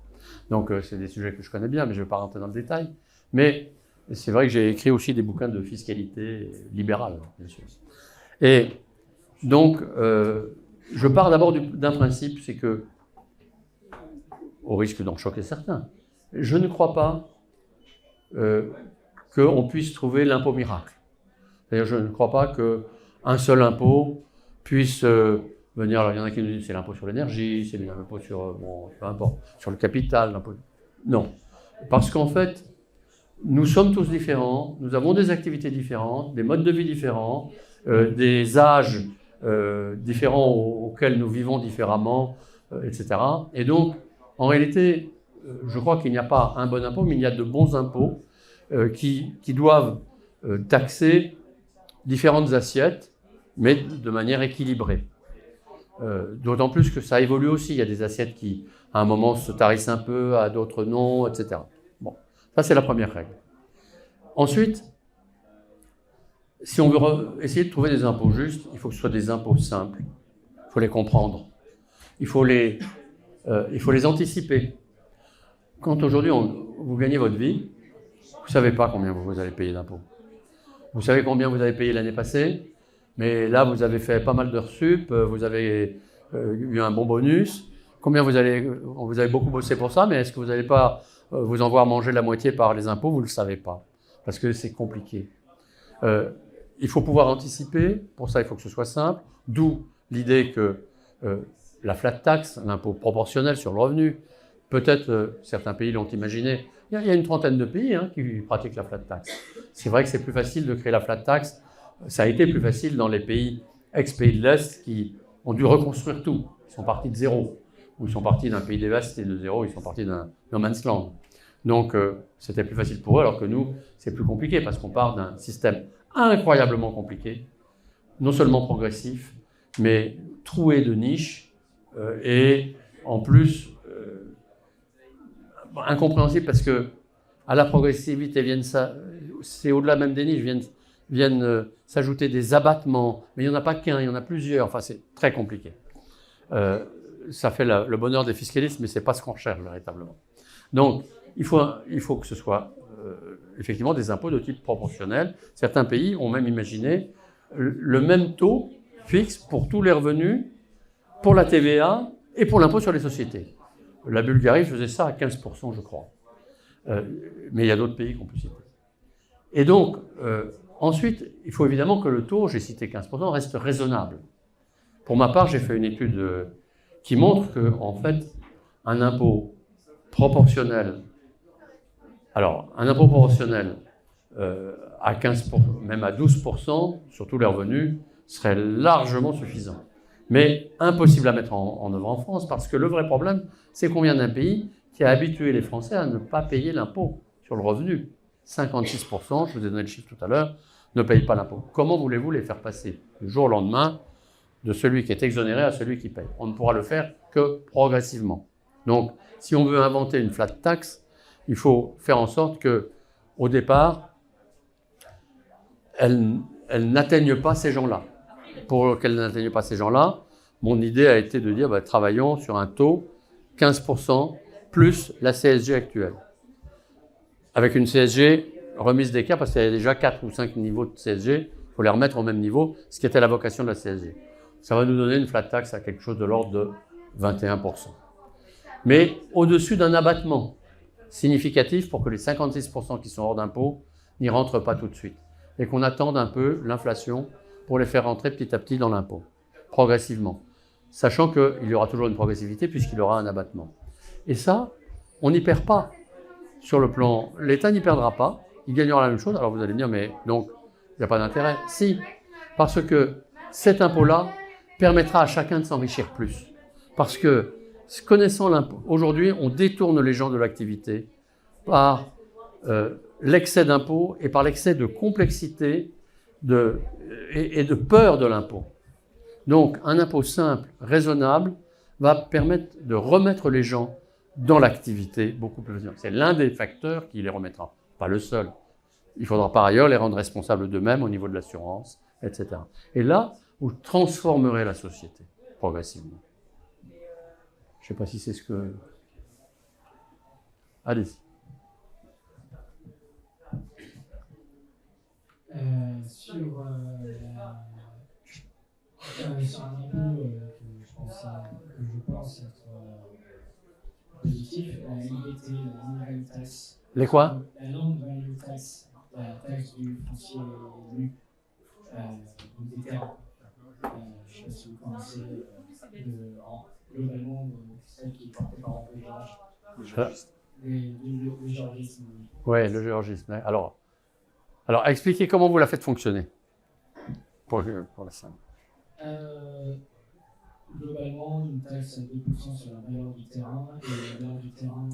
Donc, c'est des sujets que je connais bien, mais je ne vais pas rentrer dans le détail. Mais Et c'est vrai que j'ai écrit aussi des bouquins de fiscalité libérale, bien sûr. Et donc, je pars d'abord d'un principe, c'est que, au risque d'en choquer certains, je ne crois pas qu'on puisse trouver l'impôt miracle. C'est-à-dire, je ne crois pas qu'un seul impôt puisse venir. Alors, il y en a qui nous disent c'est l'impôt sur l'énergie, c'est l'impôt sur, bon, peu importe, sur le capital. L'impôt... Non. Parce qu'en fait, nous sommes tous différents, nous avons des activités différentes, des modes de vie différents, des âges différents auxquels nous vivons différemment, etc. Et donc, en réalité, je crois qu'il n'y a pas un bon impôt, mais il y a de bons impôts qui doivent taxer différentes assiettes, mais de manière équilibrée. D'autant plus que ça évolue aussi. Il y a des assiettes qui, à un moment, se tarissent un peu, à d'autres non, etc. Bon, ça c'est la première règle. Ensuite, si on veut essayer de trouver des impôts justes, il faut que ce soit des impôts simples. Il faut les comprendre. Il faut les anticiper. Quand aujourd'hui vous gagnez votre vie, vous ne savez pas combien vous allez payer d'impôts. Vous savez combien vous avez payé l'année passée, mais là vous avez fait pas mal d'heures sup, vous avez eu un bon bonus. Combien vous avez beaucoup bossé pour ça, mais est-ce que vous n'allez pas vous en voir manger la moitié par les impôts? Vous ne le savez pas, parce que c'est compliqué. Il faut pouvoir anticiper, pour ça il faut que ce soit simple, d'où l'idée que la flat tax, l'impôt proportionnel sur le revenu, peut-être certains pays l'ont imaginé, il y a une trentaine de pays qui pratiquent la flat tax. C'est vrai que c'est plus facile de créer la flat tax, ça a été plus facile dans les pays, ex-pays de l'Est, qui ont dû reconstruire tout, ils sont partis de zéro, ou ils sont partis d'un pays dévasté de zéro, ils sont partis d'un no man's land. Donc c'était plus facile pour eux, alors que nous, c'est plus compliqué, parce qu'on part d'un système incroyablement compliqué, non seulement progressif, mais troué de niches, et en plus incompréhensible, parce que à la progressivité c'est au-delà même des niches, viennent s'ajouter des abattements, mais il n'y en a pas qu'un, il y en a plusieurs, enfin c'est très compliqué. Ça fait le bonheur des fiscalistes, mais ce n'est pas ce qu'on recherche véritablement. Donc il faut que ce soit effectivement des impôts de type proportionnel. Certains pays ont même imaginé le même taux fixe pour tous les revenus, pour la TVA et pour l'impôt sur les sociétés. La Bulgarie faisait ça à 15%, je crois. Mais il y a d'autres pays qu'on peut citer. Et donc, ensuite, il faut évidemment que le taux, j'ai cité 15%, reste raisonnable. Pour ma part, j'ai fait une étude qui montre que, en fait, un impôt proportionnel, alors, un impôt proportionnel à 15%, même à 12% sur tous les revenus, serait largement suffisant. Mais impossible à mettre en œuvre en France, parce que le vrai problème, c'est qu'on vient d'un pays qui a habitué les Français à ne pas payer l'impôt sur le revenu. 56%, je vous ai donné le chiffre tout à l'heure, ne payent pas l'impôt. Comment voulez-vous les faire passer du jour au lendemain de celui qui est exonéré à celui qui paye? On ne pourra le faire que progressivement. Donc, si on veut inventer une flat tax, il faut faire en sorte que, au départ, elle n'atteigne pas ces gens-là. Pour qu'elle n'atteigne pas ces gens-là, mon idée a été de dire, travaillons sur un taux 15% plus la CSG actuelle. Avec une CSG remise d'écart, parce qu'il y a déjà 4 ou 5 niveaux de CSG, il faut les remettre au même niveau, ce qui était la vocation de la CSG. Ça va nous donner une flat tax à quelque chose de l'ordre de 21%. Mais au-dessus d'un abattement significatif pour que les 56% qui sont hors d'impôt n'y rentrent pas tout de suite. Et qu'on attende un peu l'inflation pour les faire rentrer petit à petit dans l'impôt, progressivement. Sachant qu'il y aura toujours une progressivité puisqu'il y aura un abattement. Et ça, on n'y perd pas. Sur le plan, l'État n'y perdra pas, il gagnera la même chose. Alors vous allez me dire, mais donc, il n'y a pas d'intérêt. Si, parce que cet impôt-là permettra à chacun de s'enrichir plus. Parce que, connaissant l'impôt, aujourd'hui, on détourne les gens de l'activité par l'excès d'impôt et par l'excès de complexité et de peur de l'impôt. Donc, un impôt simple, raisonnable, va permettre de remettre les gens dans l'activité beaucoup plus facilement. C'est l'un des facteurs qui les remettra, pas le seul. Il faudra par ailleurs les rendre responsables d'eux-mêmes au niveau de l'assurance, etc. Et là, vous transformerez la société progressivement. Je ne sais pas si c'est ce que... Allez-y. sur un impôt que je pense être positif, la LVT, la non-value tax. Les quoi? La non-value tax, la taxe du foncier nu, donc des terrains. Je ne sais pas si vous connaissez globalement celle qui est portée par André Georges. Le géorgisme. Oui, le géorgisme. Alors, expliquez comment vous la faites fonctionner pour la scène. Globalement, une taxe à 2% sur la valeur du terrain, et la valeur du terrain,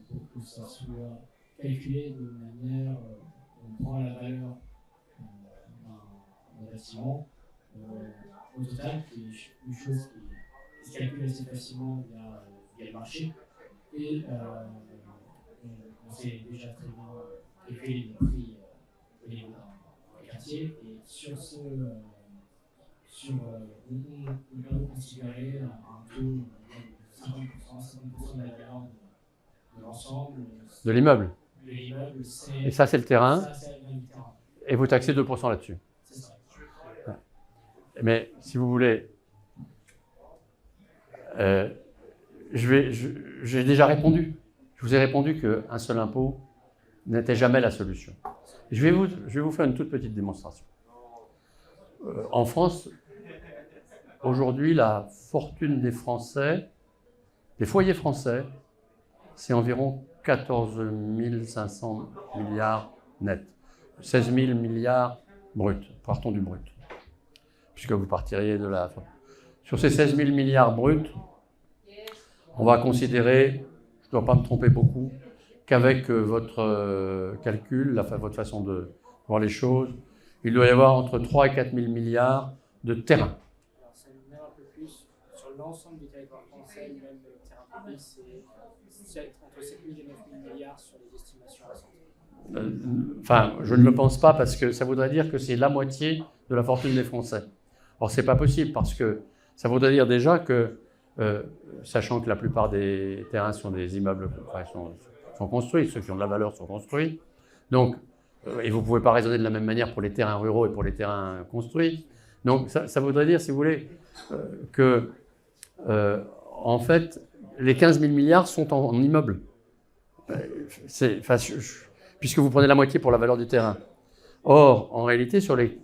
pour que ça soit calculé de manière, on prend la valeur d'un bâtiment, au total, qui est une chose qui se calcule assez facilement via le marché, et on sait déjà très bien calculer les prix au niveau d'un quartier, et on peut considérer un taux de 50% de la valeur de l'ensemble. De l'immeuble. De l'immeuble, Et ça, c'est le terrain. Ça, c'est le terrain. Et vous taxez 2% là-dessus. C'est ça. Mais si vous voulez, j'ai déjà répondu. Je vous ai répondu qu'un seul impôt n'était jamais la solution. Je vais vous faire une toute petite démonstration. En France, aujourd'hui, la fortune des Français, des foyers français, c'est environ 14 500 milliards net. 16 000 milliards bruts. Partons du brut. Puisque vous partiriez de la... Sur ces 16 000 milliards bruts, on va considérer, je ne dois pas me tromper beaucoup, qu'avec votre calcul, votre façon de voir les choses, il doit y avoir entre 3 et 4 000 milliards de terrain. Alors, ça nous met un peu plus sur l'ensemble du territoire français, même le terrain public, c'est entre 7 000 et 9 000 milliards sur les estimations récentes. Enfin, je ne le pense pas parce que ça voudrait dire que c'est la moitié de la fortune des Français. Or, ce n'est pas possible parce que ça voudrait dire déjà que, sachant que la plupart des terrains sont des immeubles, enfin, sont construits, ceux qui ont de la valeur sont construits, donc, et vous ne pouvez pas raisonner de la même manière pour les terrains ruraux et pour les terrains construits. Donc, ça voudrait dire, si vous voulez, que, en fait, les 15 000 milliards sont en immeubles. Puisque vous prenez la moitié pour la valeur du terrain. Or, en réalité, sur les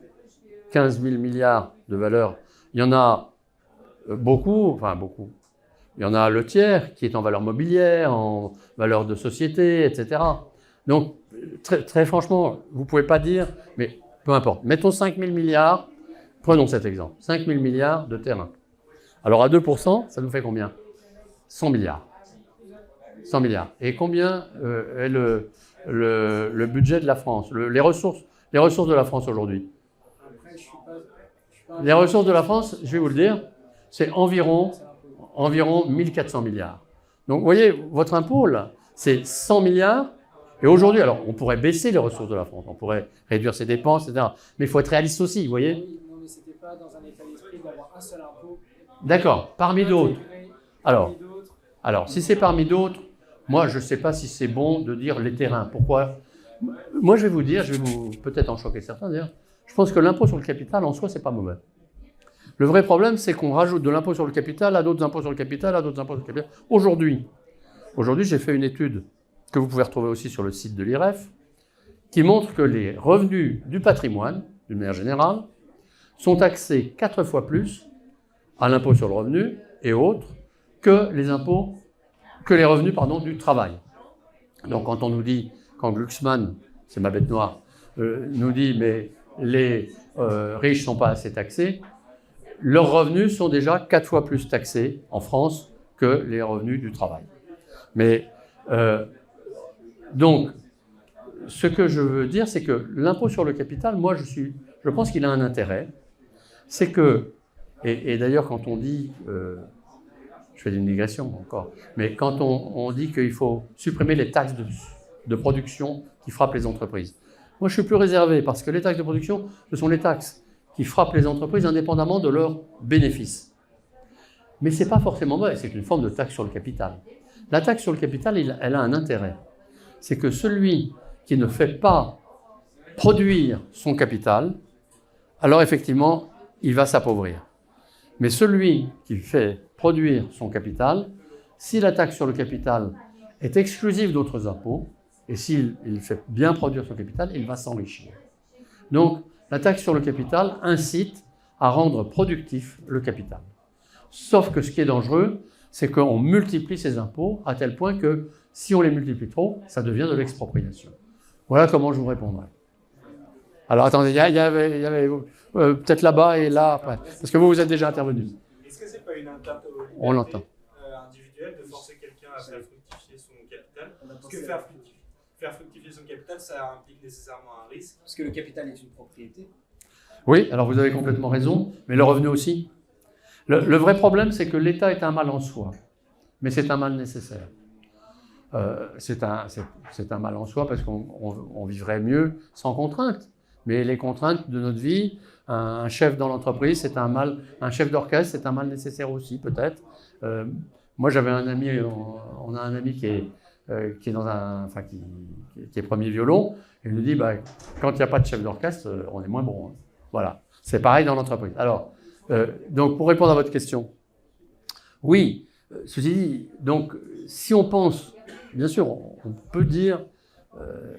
15 000 milliards de valeur, il y en a beaucoup. Il y en a le tiers qui est en valeur mobilière, en valeur de société, etc. Donc, très franchement, vous ne pouvez pas dire, mais peu importe. Mettons 5 000 milliards, prenons cet exemple, 5 000 milliards de terrain. Alors, à 2%, ça nous fait combien? 100 milliards. 100 milliards. Et combien est le budget de la France, les ressources de la France aujourd'hui? Les ressources de la France, je vais vous le dire, c'est environ 1400 milliards. Donc, vous voyez, votre impôt, là, c'est 100 milliards. Et aujourd'hui, alors, on pourrait baisser les ressources de la France, on pourrait réduire ses dépenses, etc. Mais il faut être réaliste aussi, vous voyez. Oui, non, mais ce n'était pas dans un état d'esprit d'avoir un seul impôt. D'accord, parmi d'autres. Alors, si c'est parmi d'autres, moi, je ne sais pas si c'est bon de dire les terrains. Pourquoi? Moi, je vais vous dire, je vais vous peut-être en choquer certains d'ailleurs, je pense que l'impôt sur le capital, en soi, ce n'est pas mauvais. Le vrai problème, c'est qu'on rajoute de l'impôt sur le capital à d'autres impôts sur le capital, à d'autres impôts sur le capital. Aujourd'hui, j'ai fait une étude que vous pouvez retrouver aussi sur le site de l'IREF, qui montre que les revenus du patrimoine, d'une manière générale, sont taxés 4 fois plus à l'impôt sur le revenu et autres que les revenus du travail. Donc quand on nous dit, quand Glucksmann, c'est ma bête noire, nous dit mais les riches ne sont pas assez taxés, leurs revenus sont déjà 4 fois plus taxés en France que les revenus du travail. Mais donc, ce que je veux dire, c'est que l'impôt sur le capital, moi, je pense qu'il a un intérêt. C'est que, et d'ailleurs, quand on dit, je fais une digression encore, mais quand on dit qu'il faut supprimer les taxes de production qui frappent les entreprises, moi, je suis plus réservé parce que les taxes de production, ce sont les taxes qui frappent les entreprises indépendamment de leurs bénéfices. Mais ce n'est pas forcément vrai, c'est une forme de taxe sur le capital. La taxe sur le capital, elle a un intérêt. C'est que celui qui ne fait pas produire son capital, alors effectivement, il va s'appauvrir. Mais celui qui fait produire son capital, si la taxe sur le capital est exclusive d'autres impôts, et s'il fait bien produire son capital, il va s'enrichir. Donc, la taxe sur le capital incite à rendre productif le capital. Sauf que ce qui est dangereux, c'est qu'on multiplie ces impôts à tel point que si on les multiplie trop, ça devient de l'expropriation. Voilà comment je vous répondrai. Alors attendez, il y avait peut-être là-bas et là après, parce que vous êtes déjà intervenu. Est-ce que c'est pas une atteinte aux On l'entend. individuelle de forcer quelqu'un à faire fructifier son capital? Parce que faire fructifier son capital, ça implique nécessairement un risque. Parce que le capital est une propriété. Oui, alors vous avez complètement raison, mais le revenu aussi. Le vrai problème, c'est que l'État est un mal en soi, mais c'est un mal nécessaire. C'est un mal en soi parce qu'on vivrait mieux sans contraintes. Mais les contraintes de notre vie, un chef dans l'entreprise, c'est un mal, un chef d'orchestre, c'est un mal nécessaire aussi, peut-être. Moi, j'avais un ami, on a un ami qui est dans qui est premier violon, et il nous dit, quand il n'y a pas de chef d'orchestre, on est moins bon. Hein. Voilà, c'est pareil dans l'entreprise. Alors, donc pour répondre à votre question, oui, ceci dit, donc si on pense, bien sûr, on peut dire,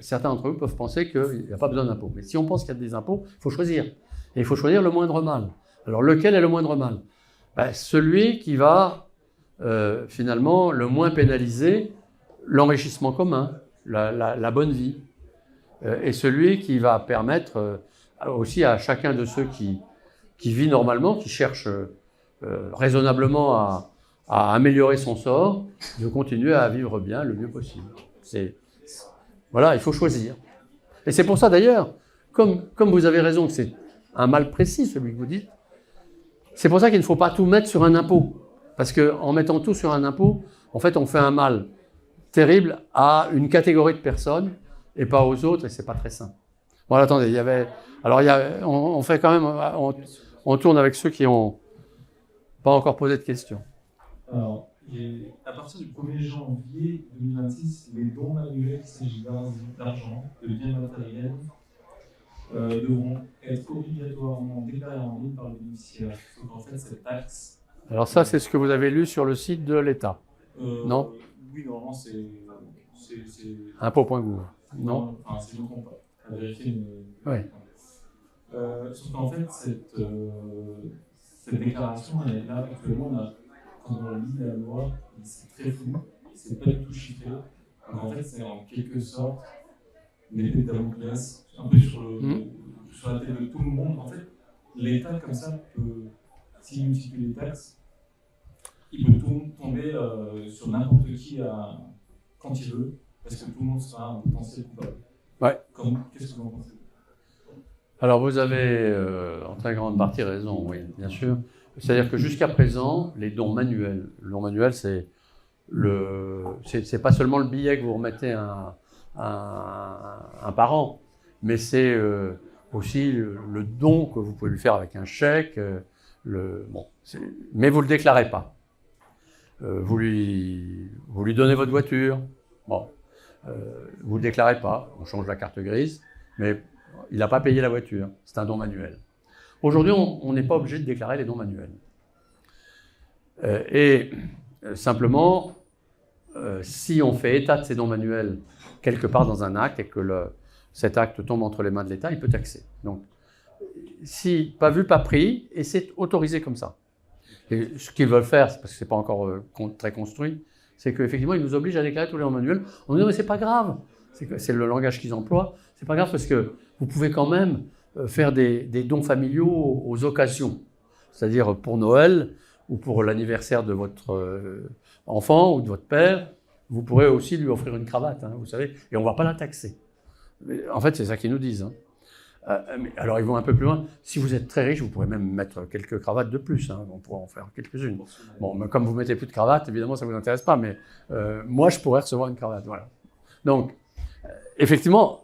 certains d'entre eux peuvent penser qu'il n'y a pas besoin d'impôts, mais si on pense qu'il y a des impôts, il faut choisir, et il faut choisir le moindre mal. Alors lequel est le moindre mal? Celui qui va finalement le moins pénaliser l'enrichissement commun, la bonne vie, et celui qui va permettre aussi à chacun de ceux qui vit normalement, qui cherche raisonnablement à améliorer son sort, de continuer à vivre bien le mieux possible. Voilà, il faut choisir. Et c'est pour ça d'ailleurs, comme vous avez raison que c'est un mal précis, celui que vous dites, c'est pour ça qu'il ne faut pas tout mettre sur un impôt. Parce qu'en mettant tout sur un impôt, en fait, on fait un mal terrible à une catégorie de personnes et pas aux autres, et c'est pas très sain. Bon, attendez, on fait quand même, on tourne avec ceux qui n'ont pas encore posé de questions. Alors, à partir du 1er janvier 2026, les dons manuels, il s'agit d'argent, de biens matériels, devront être obligatoirement déclarés en ligne par le bénéficiaire. Donc en fait, cette taxe... Alors ça, c'est ce que vous avez lu sur le site de l'État, non? Oui, normalement, c'est... Impôt.gouv, non? Enfin, c'est le compte. À vérifier, mais... Ouais. Sauf qu'en fait, cette déclaration, elle est là actuellement, quand on lit la loi, c'est très flou, c'est pas du tout chiffré. Donc en fait, c'est en quelque sorte l'épée de Damoclès, un peu sur la tête de tout le monde. En fait, l'État, comme ça, peut, s'il multiplie les taxes, il peut tomber sur n'importe qui quand il veut, parce que tout le monde sera un potentiel coupable. Ouais. Qu'est-ce que vous en pensez? Alors vous avez en très grande partie raison, oui, bien sûr. C'est-à-dire que jusqu'à présent, les dons manuels, le don manuel, c'est pas seulement le billet que vous remettez un parent, mais c'est aussi le don que vous pouvez lui faire avec un chèque. Mais vous le déclarez pas. Vous lui donnez votre voiture. Bon, vous le déclarez pas. On change la carte grise, mais il n'a pas payé la voiture. C'est un don manuel. Aujourd'hui, on n'est pas obligé de déclarer les dons manuels. Simplement, si on fait état de ces dons manuels quelque part dans un acte et que cet acte tombe entre les mains de l'État, il peut taxer. Donc, si pas vu, pas pris, et c'est autorisé comme ça. Et ce qu'ils veulent faire, parce que ce n'est pas encore très construit, c'est qu'effectivement, ils nous obligent à déclarer tous les dons manuels. On nous dit, mais c'est pas grave. C'est le langage qu'ils emploient. C'est pas grave parce que vous pouvez quand même faire des dons familiaux aux occasions. C'est-à-dire pour Noël ou pour l'anniversaire de votre enfant ou de votre père, vous pourrez aussi lui offrir une cravate, hein, vous savez, et on ne va pas la taxer. Mais en fait, c'est ça qu'ils nous disent. Hein. Alors, ils vont un peu plus loin. Si vous êtes très riche, vous pourrez même mettre quelques cravates de plus. Hein. On pourra en faire quelques-unes. Bon, mais comme vous ne mettez plus de cravate, évidemment, ça ne vous intéresse pas. Mais moi, je pourrais recevoir une cravate. Voilà. Donc, effectivement,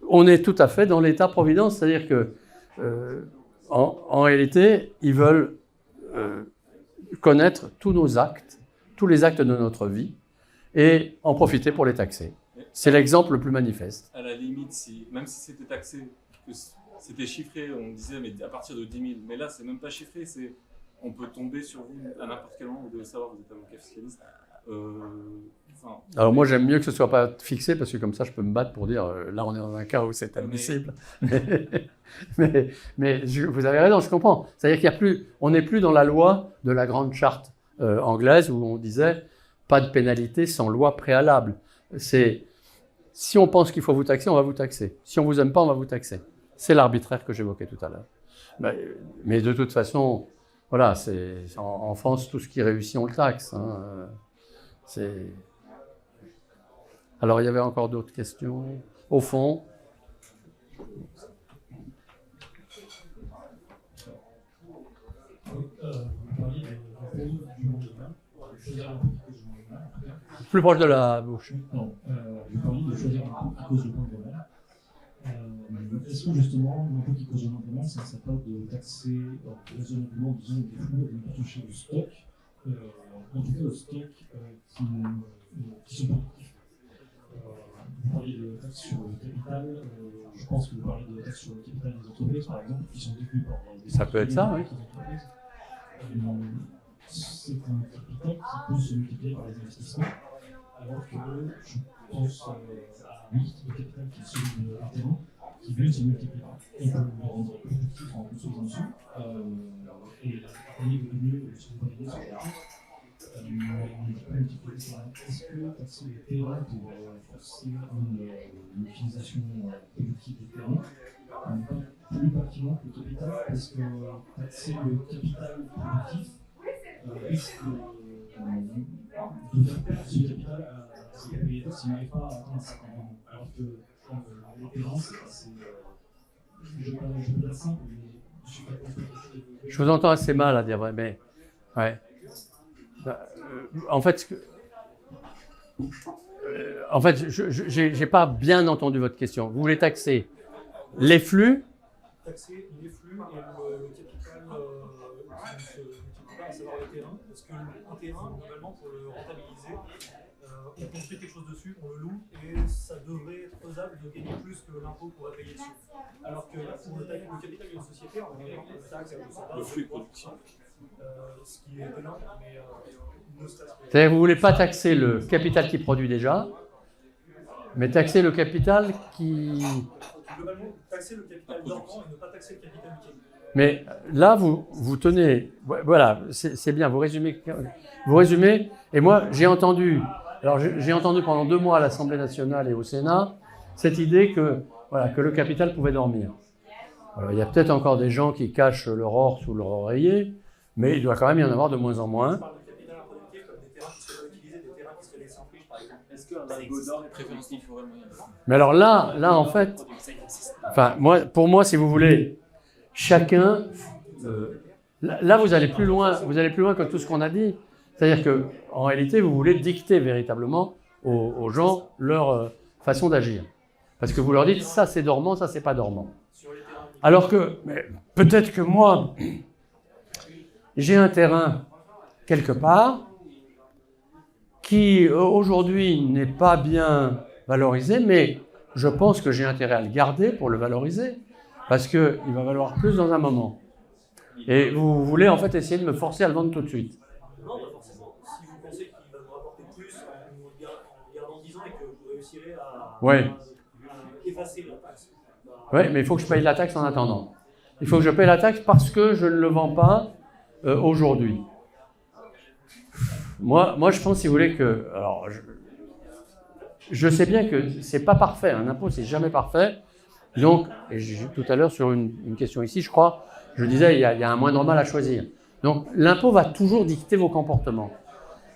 on est tout à fait dans l'état-providence. C'est-à-dire que, en réalité, ils veulent connaître tous nos actes, tous les actes de notre vie, et en profiter pour les taxer. C'est l'exemple le plus manifeste. À la limite, même si c'était taxé, que c'était chiffré, on disait mais à partir de 10 000. Mais là, c'est même pas chiffré, on peut tomber sur vous à n'importe quel moment. Vous devez savoir, vous êtes avocat fiscaliste. Alors moi, j'aime mieux que ce soit pas fixé parce que comme ça, je peux me battre pour dire là, on est dans un cas où c'est admissible. Mais vous avez raison, je comprends. C'est-à-dire on n'est plus dans la loi de la grande charte anglaise où on disait pas de pénalité sans loi préalable. Si on pense qu'il faut vous taxer, on va vous taxer. Si on vous aime pas, on va vous taxer. C'est l'arbitraire que j'évoquais tout à l'heure. Mais de toute façon, voilà, en France, tout ce qui réussit, on le taxe. Hein. Alors, il y avait encore d'autres questions. Au fond. Plus proche de la bouche. Non, vous parliez de choisir un impôt qui cause le moins de dommage. Est-ce que justement, l'impôt qui cause le moins de dommage, ça ne serait pas de taxer raisonnablement, disons, des flux et de ne pas toucher au stock, en tout cas au stock qui sont productifs. Vous parliez de taxes sur le capital, je pense que vous parlez de taxes sur le capital des entreprises, par exemple, qui sont détenues par des Ça peut être ça, oui. C'est un capital qui peut se multiplier par les investissements, alors que je pense à un mix de capital qui est celui d'un terrain, qui lui se multipliera. On peut le rendre productif en construisant dessus, et l'accompagner de mieux sur le panier, sur l'argent. On ne peut pas multiplier ça. Est-ce que taxer les terrains pour forcer une utilisation productive des terrains n'est pas plus pertinent que le capital? Parce que taxer le capital productif risque de faire perdre ce capital à ses propriétaires s'ils n'arrivent pas à atteindre un certain rendement. Alors que les terrains, c'est je peux dire simple, mais je suis pas convaincu. Je vous entends assez mal à dire vrai, mais ouais. En fait, je n'ai pas bien entendu votre question. Vous voulez taxer les flux? Taxer les flux et le capital qui ne se multiplie pas, à savoir le terrain. Parce qu'un terrain, globalement, pour le rentabiliser, on construit quelque chose dessus, on le loue, et ça devrait être faisable de gagner plus que l'impôt pourrait payer dessus. Alors que pour le capital d'une société, on taxe le flux productif. Ce qui est étonnant, mais ne serait-ce que... C'est-à-dire que vous ne voulez pas taxer le capital qui produit déjà, mais taxer le capital qui... Globalement, taxer le capital dormant et ne pas taxer le capital liquide. Mais là, vous tenez... Voilà, c'est bien, vous résumez. Et moi, j'ai entendu pendant 2 mois à l'Assemblée nationale et au Sénat cette idée que le capital pouvait dormir. Alors, il y a peut-être encore des gens qui cachent leur or sous leur oreiller, mais il doit quand même y en avoir de moins en moins. On parle de capital improductif comme des terrains qui seraient utilisés, des terrains qui seraient laissés en friche, par exemple. Est-ce qu'un algo d'or est préférentiel pour moyen? Mais alors là, en fait, pour moi, si vous voulez, chacun, là, vous allez plus loin que tout ce qu'on a dit. C'est-à-dire que, en réalité, vous voulez dicter véritablement aux gens leur façon d'agir. Parce que vous leur dites, ça c'est dormant, ça c'est pas dormant. Alors que, peut-être que moi, j'ai un terrain quelque part qui aujourd'hui n'est pas bien valorisé, mais je pense que j'ai intérêt à le garder pour le valoriser, parce qu'il va valoir plus dans un moment. Et vous voulez en fait essayer de me forcer à le vendre tout de suite. Non, pas forcément. Si vous pensez qu'il va vous rapporter plus en gardant 10 ans et que vous réussirez à effacer la taxe. Oui, mais il faut que je paye la taxe en attendant. Il faut que je paye la taxe parce que je ne le vends pas aujourd'hui. Moi, je pense, si vous voulez, que... Alors, je sais bien que c'est pas parfait. Un impôt, c'est jamais parfait. Donc, et tout à l'heure, sur une question ici, je crois, je disais, il y a un moindre mal à choisir. Donc, l'impôt va toujours dicter vos comportements.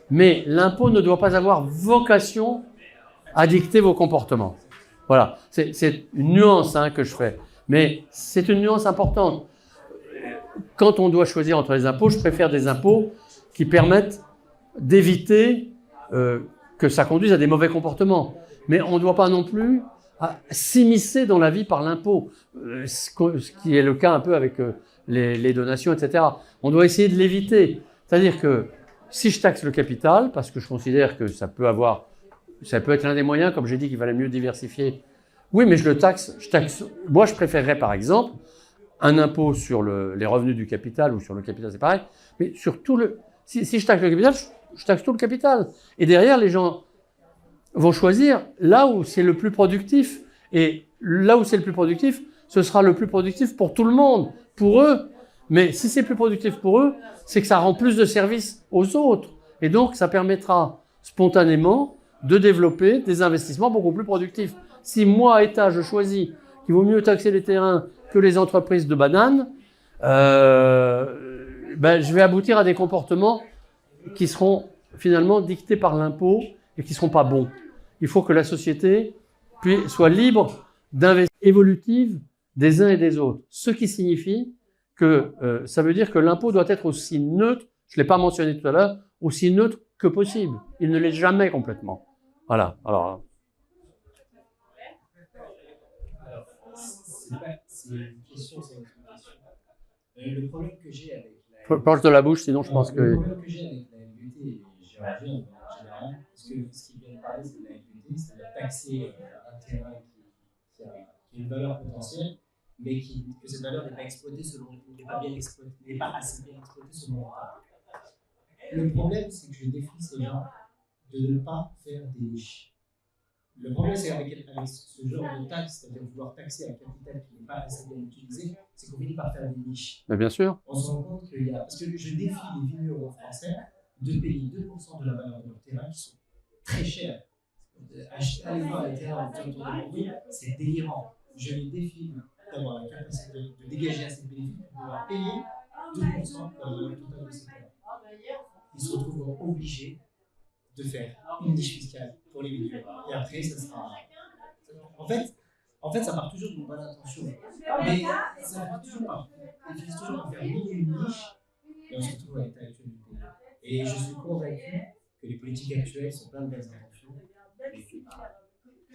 Mais l'impôt ne doit pas avoir vocation à dicter vos comportements. Voilà, c'est une nuance que je fais. Mais c'est une nuance importante. Quand on doit choisir entre les impôts, je préfère des impôts qui permettent d'éviter que ça conduise à des mauvais comportements. Mais on ne doit pas non plus s'immiscer dans la vie par l'impôt, ce qui est le cas un peu avec les donations, etc. On doit essayer de l'éviter. C'est-à-dire que si je taxe le capital, parce que je considère que ça peut avoir ça peut être l'un des moyens, comme j'ai dit qu'il valait mieux diversifier. Oui, mais je taxe. Moi, je préférerais, par exemple, un impôt sur les revenus du capital ou sur le capital, c'est pareil, mais sur tout le... Si je taxe le capital, je taxe tout le capital. Et derrière, les gens vont choisir là où c'est le plus productif. Et là où c'est le plus productif, ce sera le plus productif pour tout le monde, pour eux. Mais si c'est plus productif pour eux, c'est que ça rend plus de services aux autres. Et donc, ça permettra spontanément de développer des investissements beaucoup plus productifs. Si moi, État, je choisis qu'il vaut mieux taxer les terrains que les entreprises de bananes, je vais aboutir à des comportements qui seront finalement dictés par l'impôt et qui ne seront pas bons. Il faut que la société soit libre d'investir évolutive des uns et des autres. Ce qui signifie que ça veut dire que l'impôt doit être aussi neutre, je ne l'ai pas mentionné tout à l'heure, aussi neutre que possible. Il ne l'est jamais complètement. Voilà. Alors, c'est une question, c'est une question. Le problème que j'ai avec proche de la bouche, sinon je pense que... Le problème que j'ai avec la LBT, et j'y reviens en général, parce que ce qui vient de parler, c'est de la LBT, c'est de taxer un terrain qui a une valeur potentielle, mais que cette valeur n'est pas exploitée n'est pas assez bien exploitée selon mon temps. Le problème, c'est que je défie ces gens de ne pas faire des niches. Le problème, c'est avec ce genre de taxe, c'est-à-dire vouloir taxer un capital qui n'est pas assez bien utilisé, c'est qu'on finit par faire des niches. Mais bien sûr. On se rend compte qu'il y a... Parce que je défie les vignerons français de payer 2% de la valeur de leur terrain qui sont très chers. Aller voir les terrains autour de Bordeaux, c'est délirant. Je les défie d'avoir la capacité de dégager assez de bénéfices pour pouvoir payer 2% de la valeur totale de ces terrains. Ils se retrouveront obligés de faire une niche fiscale pour les vignerons. Et après, ça sera... En fait, ça part toujours d'une bonne intention. Mais ça part toujours par... Ils finissent toujours par faire une niche et on se retrouve à l'état actuel du pays. Et je suis convaincu que les politiques actuelles sont plein de belles intentions.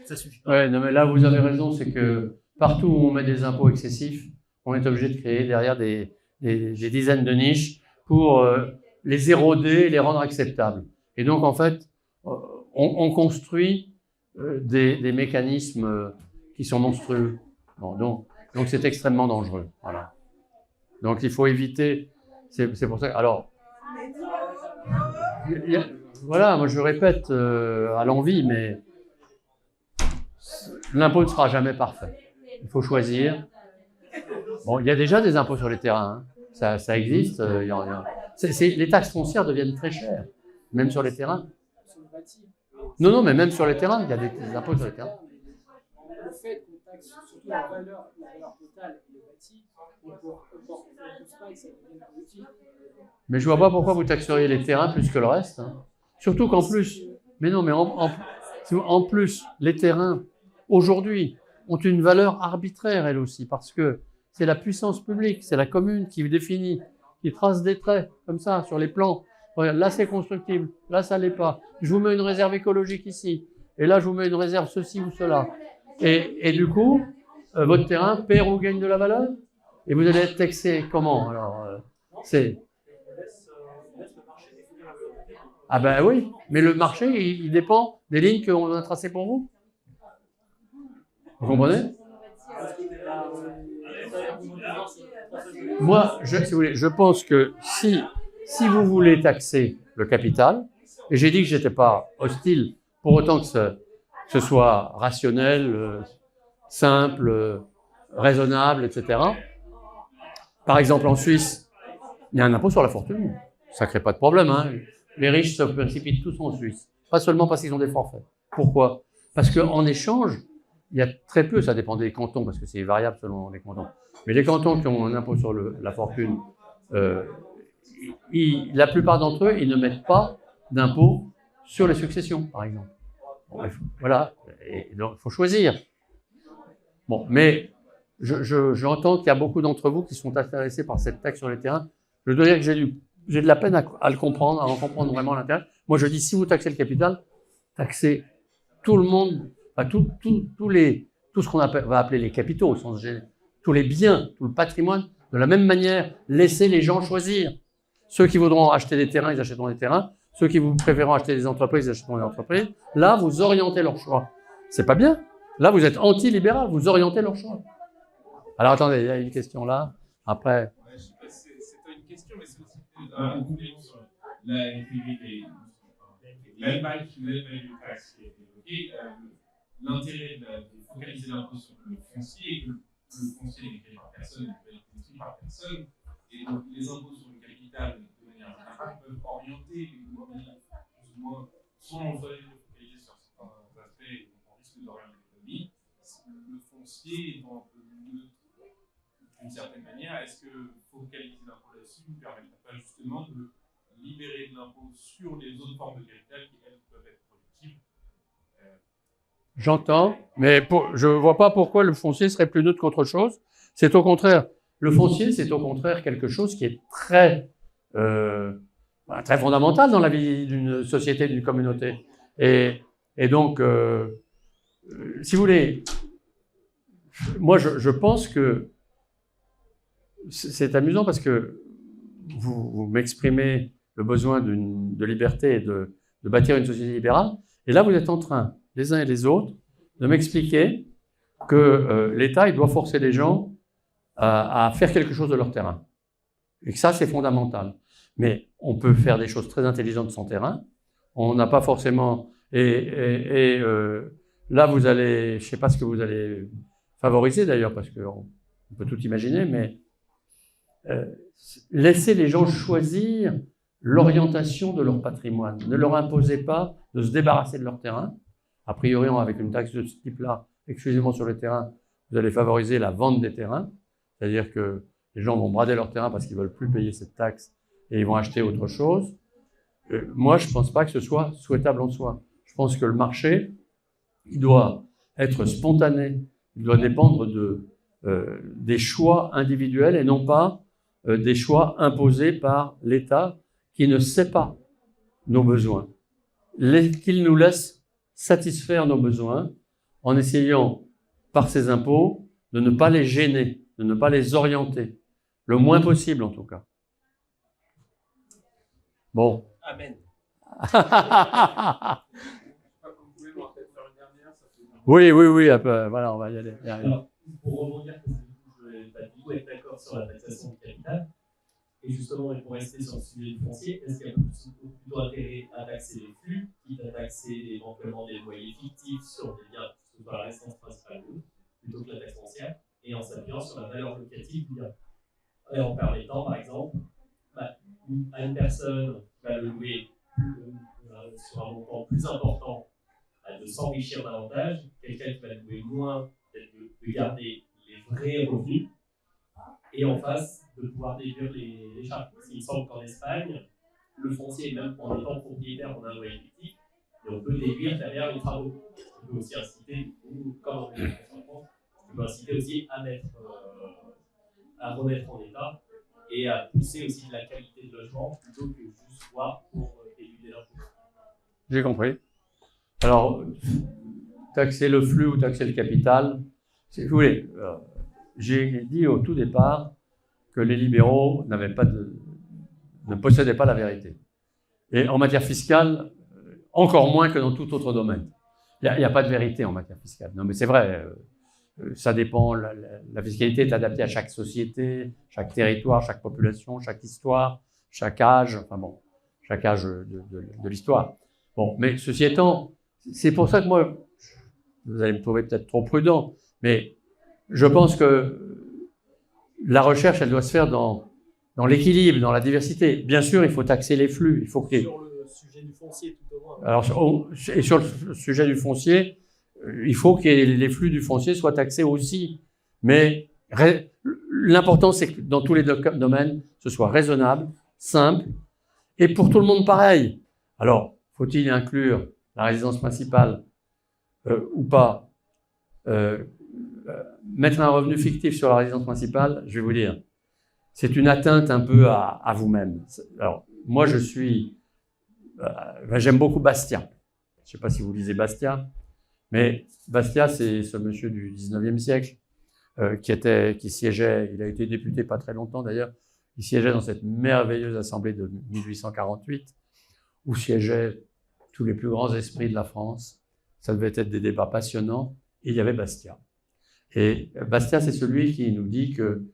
Ça suffit pas. Ouais, non, mais là, vous avez raison, c'est que partout où on met des impôts excessifs, on est obligé de créer derrière des dizaines de niches pour les éroder et les rendre acceptables. Et donc, en fait, on construit des mécanismes qui sont monstrueux. Bon, donc c'est extrêmement dangereux. Voilà. Donc, il faut éviter. C'est pour ça. Alors, voilà, moi je répète à l'envi, mais l'impôt ne sera jamais parfait. Il faut choisir. Bon, il y a déjà des impôts sur les terrains. Hein. Ça existe. Les taxes foncières deviennent très chères, même sur les terrains. Non, mais même sur les terrains, il y a des impôts sur les terrains. Le fait qu'on taxe surtout la valeur totale du bâti, on ne pousse pas que ça devienne productif. Mais je vois pas pourquoi vous taxeriez les terrains plus que le reste. Hein. Surtout qu'en plus, mais non, mais en plus, les terrains, aujourd'hui, ont une valeur arbitraire, elle aussi, parce que c'est la puissance publique, c'est la commune qui définit, qui trace des traits, comme ça, sur les plans. Regarde, là, c'est constructible, là, ça l'est pas. Je vous mets une réserve écologique ici, et là, je vous mets une réserve ceci ou cela. Et du coup, votre terrain perd ou gagne de la valeur, et vous allez être taxé comment? Alors, c'est... Ah ben oui, mais le marché, il dépend des lignes qu'on a tracées pour vous. Vous comprenez? Moi, si vous voulez, je pense que si vous voulez taxer le capital, et j'ai dit que j'étais pas hostile, pour autant que ce soit rationnel, simple, raisonnable, etc. Par exemple, en Suisse, il y a un impôt sur la fortune. Ça ne crée pas de problème, hein. Les riches se précipitent tous en Suisse. Pas seulement parce qu'ils ont des forfaits. Pourquoi? Parce qu'en échange, il y a très peu, ça dépend des cantons, parce que c'est variable selon les cantons. Mais les cantons qui ont un impôt sur la fortune, la plupart d'entre eux, ils ne mettent pas d'impôt sur les successions, par exemple. Bon, voilà, et donc il faut choisir. Bon, mais j'entends qu'il y a beaucoup d'entre vous qui sont intéressés par cette taxe sur les terrains. Je dois dire que j'ai de la peine à le comprendre, à en comprendre vraiment l'intérêt. Moi, je dis, si vous taxez le capital, taxez tout le monde, enfin, tout ce qu'on va appeler les capitaux, au sens général, tous les biens, tout le patrimoine, de la même manière, laissez les gens choisir. Ceux qui voudront acheter des terrains, ils achèteront des terrains. ceux qui vous préférant acheter des entreprises, achèteront des entreprises. Là, vous orientez leur choix. C'est pas bien. Là, vous êtes anti-libéral, vous orientez leur choix. Alors attendez, il y a une question là. Après. Ouais, je sais pas si c'est pas une question, mais c'est aussi un complément sur la NPV l'Allemagne qui value tax qui a été évoqué. L'intérêt de focaliser l'impôt sur le foncier et que le foncier n'est créé par personne, il peut être construit par personne. Et donc les impôts sur le capital, de manière générale, peuvent orienter l'économie plus ou moins. Soit on va focaliser sur certains aspects et on risque d'orienter l'économie. Le foncier étant un peu neutre d'une certaine manière, est-ce que focaliser l'impôt là-dessus ne permettrait pas justement de libérer de l'impôt sur les autres formes de capital qui, elles, peuvent être productives? J'entends, mais je ne vois pas pourquoi le foncier serait plus neutre qu'autre chose. C'est au contraire, le foncier, c'est au contraire quelque chose qui est très fondamental dans la vie d'une société, d'une communauté. Et donc, si vous voulez, moi je pense que c'est amusant parce que vous m'exprimez le besoin de liberté et de bâtir une société libérale. Et là, vous êtes en train, les uns et les autres, de m'expliquer que l'État, il doit forcer les gens à faire quelque chose de leur terrain. Et que ça, c'est fondamental. Mais on peut faire des choses très intelligentes de son terrain. On n'a pas forcément... là, vous allez... Je ne sais pas ce que vous allez favoriser, d'ailleurs, parce qu'on peut tout imaginer, mais laissez les gens choisir l'orientation de leur patrimoine. Ne leur imposez pas de se débarrasser de leur terrain. A priori, avec une taxe de ce type-là, exclusivement sur les terrains, vous allez favoriser la vente des terrains. C'est-à-dire que les gens vont brader leur terrain parce qu'ils ne veulent plus payer cette taxe et ils vont acheter autre chose. Moi, je ne pense pas que ce soit souhaitable en soi. Je pense que le marché, il doit être spontané. Il doit dépendre des choix individuels et non pas des choix imposés par l'État qui ne sait pas nos besoins, qu'il nous laisse satisfaire nos besoins en essayant, par ses impôts, de ne pas les gêner, de ne pas les orienter, le moins possible en tout cas. Bon. Amen. Oui, voilà, on va y aller. Alors, pour rebondir, parce que je ne vais pas du tout être d'accord sur la taxation du capital. Et justement, pour rester sur le sujet du foncier, est-ce qu'il y a plutôt intérêt à taxer les flux, quitte à taxer éventuellement des loyers fictifs sur des biens, que ce soit la résidence principale plutôt que la taxe foncière, et en s'appuyant sur la valeur locative du bien. Et en permettant, par exemple, à une personne qui va le louer sur un montant plus important, de s'enrichir davantage, quelqu'un qui va le louer moins, peut-être de garder les vrais revenus, et en face, de pouvoir déduire les charges. Parce qu'il me semble qu'en Espagne, le foncier, même en étant propriétaire, on a un loyer fictif, et on peut déduire derrière les travaux. On peut aussi inciter, comme on est en France, on peut inciter aussi à remettre en état et à pousser aussi de la qualité de logement plutôt que juste voir pour éluder l'impôt. J'ai compris. Alors, taxer le flux ou taxer le capital, si vous voulez, j'ai dit au tout départ que les libéraux ne possédaient pas la vérité. Et en matière fiscale, encore moins que dans tout autre domaine. Il n'y a pas de vérité en matière fiscale. Non, mais c'est vrai, ça dépend, la fiscalité est adaptée à chaque société, chaque territoire, chaque population, chaque histoire, chaque âge, enfin bon, chaque âge de l'histoire. Bon, mais ceci étant, c'est pour ça que moi, vous allez me trouver peut-être trop prudent, mais je pense que la recherche, elle doit se faire dans l'équilibre, dans la diversité. Bien sûr, il faut taxer les flux. Il faut que sur le sujet du foncier, tout au moins. Alors, et sur le sujet du foncier, il faut que les flux du foncier soient taxés aussi. Mais l'important, c'est que dans tous les domaines, ce soit raisonnable, simple, et pour tout le monde pareil. Alors, faut-il inclure la résidence principale ou pas mettre un revenu fictif sur la résidence principale, je vais vous dire, c'est une atteinte un peu à vous-même. Alors, moi, j'aime beaucoup Bastiat. Je ne sais pas si vous lisez Bastiat, mais Bastiat, c'est ce monsieur du 19e siècle qui siégeait, il a été député pas très longtemps d'ailleurs, il siégeait dans cette merveilleuse assemblée de 1848, où siégeaient tous les plus grands esprits de la France. Ça devait être des débats passionnants. Et il y avait Bastiat. Et Bastiat, c'est celui qui nous dit que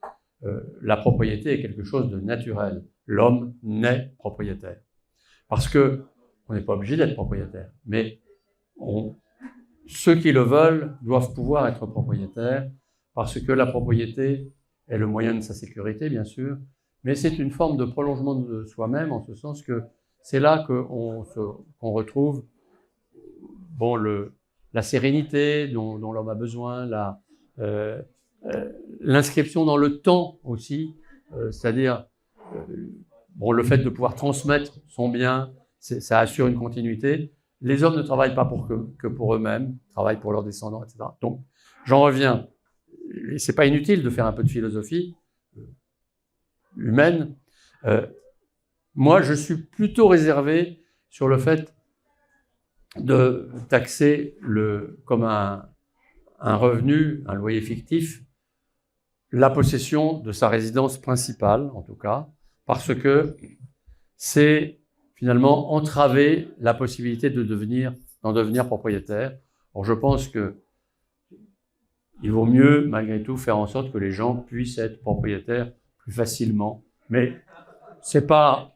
la propriété est quelque chose de naturel. L'homme naît propriétaire. Parce que on n'est pas obligé d'être propriétaire, mais ceux qui le veulent doivent pouvoir être propriétaires, parce que la propriété est le moyen de sa sécurité, bien sûr, mais c'est une forme de prolongement de soi-même, en ce sens que c'est là qu'on retrouve la sérénité dont l'homme a besoin, l'inscription dans le temps aussi, c'est-à-dire le fait de pouvoir transmettre son bien, ça assure une continuité. Les hommes ne travaillent pas que pour eux-mêmes, ils travaillent pour leurs descendants, etc. Donc, j'en reviens. Et c'est pas inutile de faire un peu de philosophie humaine. Moi, je suis plutôt réservé sur le fait de taxer comme un revenu, un loyer fictif, la possession de sa résidence principale, en tout cas, parce que c'est finalement entraver la possibilité d'en devenir propriétaire. Or, je pense que il vaut mieux, malgré tout, faire en sorte que les gens puissent être propriétaires plus facilement. Mais c'est pas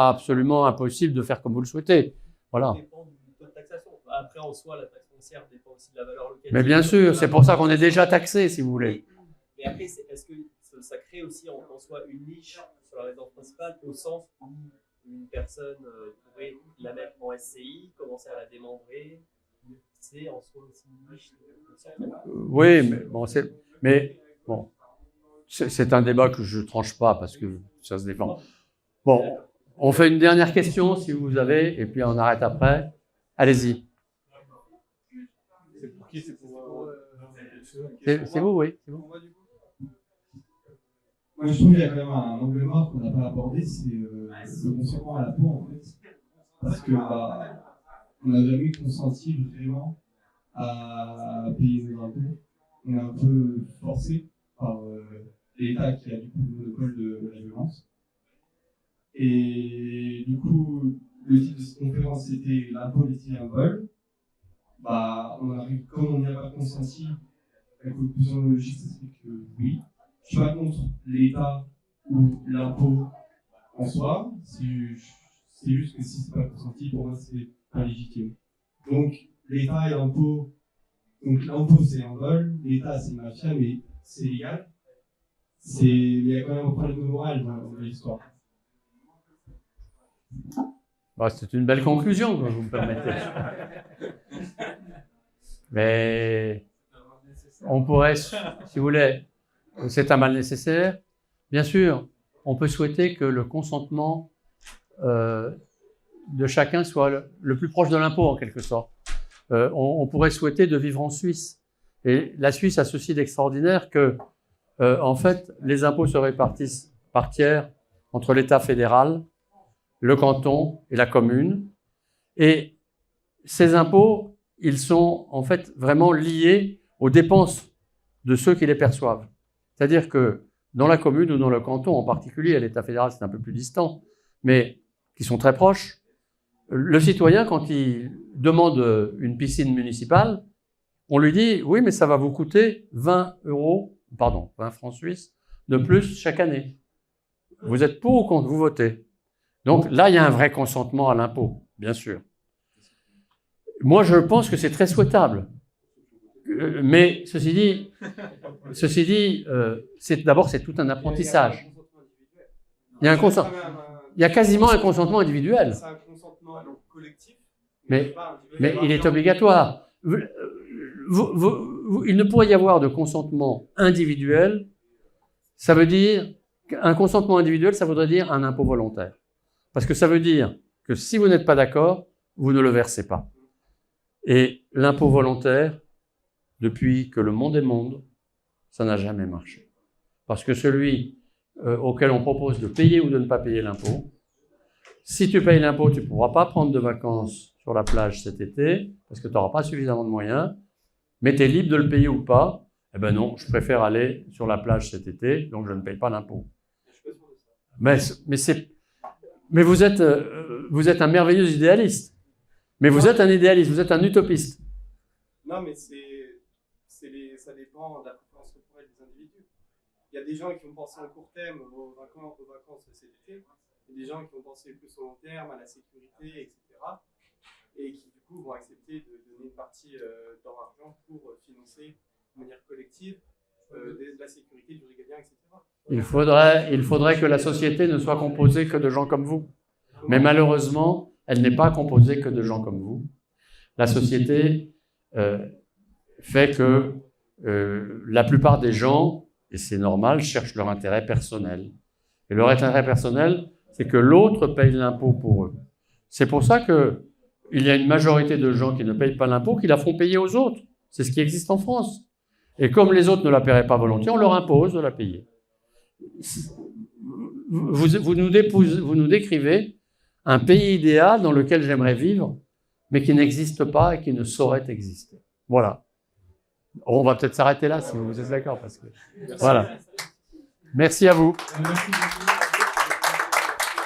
absolument impossible de faire comme vous le souhaitez. Voilà. Ça dépend du taux de taxation. Après, en soi, la taxe foncière dépend aussi de la valeur locative. Mais bien sûr, c'est pour ça qu'on est déjà taxé, si vous voulez. Mais après, est-ce que ça crée aussi en soi une niche sur la résidence principale, au sens où une personne pourrait la mettre en SCI, commencer à la démembrer? C'est en soi aussi une niche. Oui, mais bon, c'est un débat que je ne tranche pas parce que ça se défend. Bon, on fait une dernière question si vous avez, et puis on arrête après. Allez-y. C'est pour qui? C'est pour c'est vous, oui. C'est vous. Moi, je trouve qu'il y a quand même un angle mort qu'on n'a pas abordé, c'est le consentement à l'impôt, en fait. Parce que on n'a jamais consenti vraiment à payer nos impôts. On est un peu forcé par l'État qui a du coup le monopole de la violence. Et du coup, le titre de cette conférence c'était l'impôt est-il un vol? On arrive, comme on n'y a pas consenti, la conclusion logique c'est que oui. Je suis pas contre l'État ou l'impôt en soi, c'est juste que si c'est pas consenti, pour moi c'est pas légitime. Donc l'État et l'impôt, donc l'impôt c'est un vol, l'État c'est une mafia, mais c'est légal. Il y a quand même un problème de morale dans l'histoire. C'est une belle conclusion, que vous me permettez. Mais on pourrait, si vous voulez, c'est un mal nécessaire. Bien sûr, on peut souhaiter que le consentement de chacun soit le plus proche de l'impôt, en quelque sorte. On pourrait souhaiter de vivre en Suisse. Et la Suisse a ceci d'extraordinaire que, en fait, les impôts se répartissent par tiers entre l'État fédéral, le canton et la commune. Et ces impôts, ils sont en fait vraiment liés aux dépenses de ceux qui les perçoivent. C'est-à-dire que dans la commune ou dans le canton en particulier, à l'État fédéral c'est un peu plus distant, mais qui sont très proches, le citoyen, quand il demande une piscine municipale, on lui dit « oui, mais ça va vous coûter 20 francs suisses de plus chaque année. Vous êtes pour ou contre? Vous votez. » Donc là, il y a un vrai consentement à l'impôt, bien sûr. Moi, je pense que c'est très souhaitable. Mais ceci dit, d'abord, c'est tout un apprentissage. Il y a quasiment un consentement individuel. C'est un consentement collectif. Mais il est obligatoire. Il ne pourrait y avoir de consentement individuel. Ça veut dire qu'un consentement individuel, ça voudrait dire un impôt volontaire. Parce que ça veut dire que si vous n'êtes pas d'accord, vous ne le versez pas. Et l'impôt volontaire, depuis que le monde est monde, ça n'a jamais marché. Parce que celui auquel on propose de payer ou de ne pas payer l'impôt, si tu payes l'impôt, tu ne pourras pas prendre de vacances sur la plage cet été, parce que tu n'auras pas suffisamment de moyens, mais tu es libre de le payer ou pas. Eh ben non, je préfère aller sur la plage cet été, donc je ne paye pas l'impôt. Mais Mais vous êtes un merveilleux idéaliste. Mais vous êtes un idéaliste, vous êtes un utopiste. Non, mais ça dépend de la préférence corporelle des individus. Il y a des gens qui vont penser en court terme aux vacances de cet été, et des gens qui vont penser plus au long terme, à la sécurité, etc. Et qui, du coup, vont accepter de donner une partie de leur argent pour financer de manière collective de la sécurité, du régalien, etc. Il faudrait que la société ne soit composée que de gens comme vous. Mais malheureusement, elle n'est pas composée que de gens comme vous. La société fait que la plupart des gens, et c'est normal, cherchent leur intérêt personnel. Et leur intérêt personnel, c'est que l'autre paye l'impôt pour eux. C'est pour ça qu'il y a une majorité de gens qui ne payent pas l'impôt, qui la font payer aux autres. C'est ce qui existe en France. Et comme les autres ne la paieraient pas volontiers, on leur impose de la payer. Vous nous décrivez un pays idéal dans lequel j'aimerais vivre, mais qui n'existe pas et qui ne saurait exister. Voilà. On va peut-être s'arrêter là si vous êtes d'accord, parce que voilà. Merci à vous. Merci beaucoup.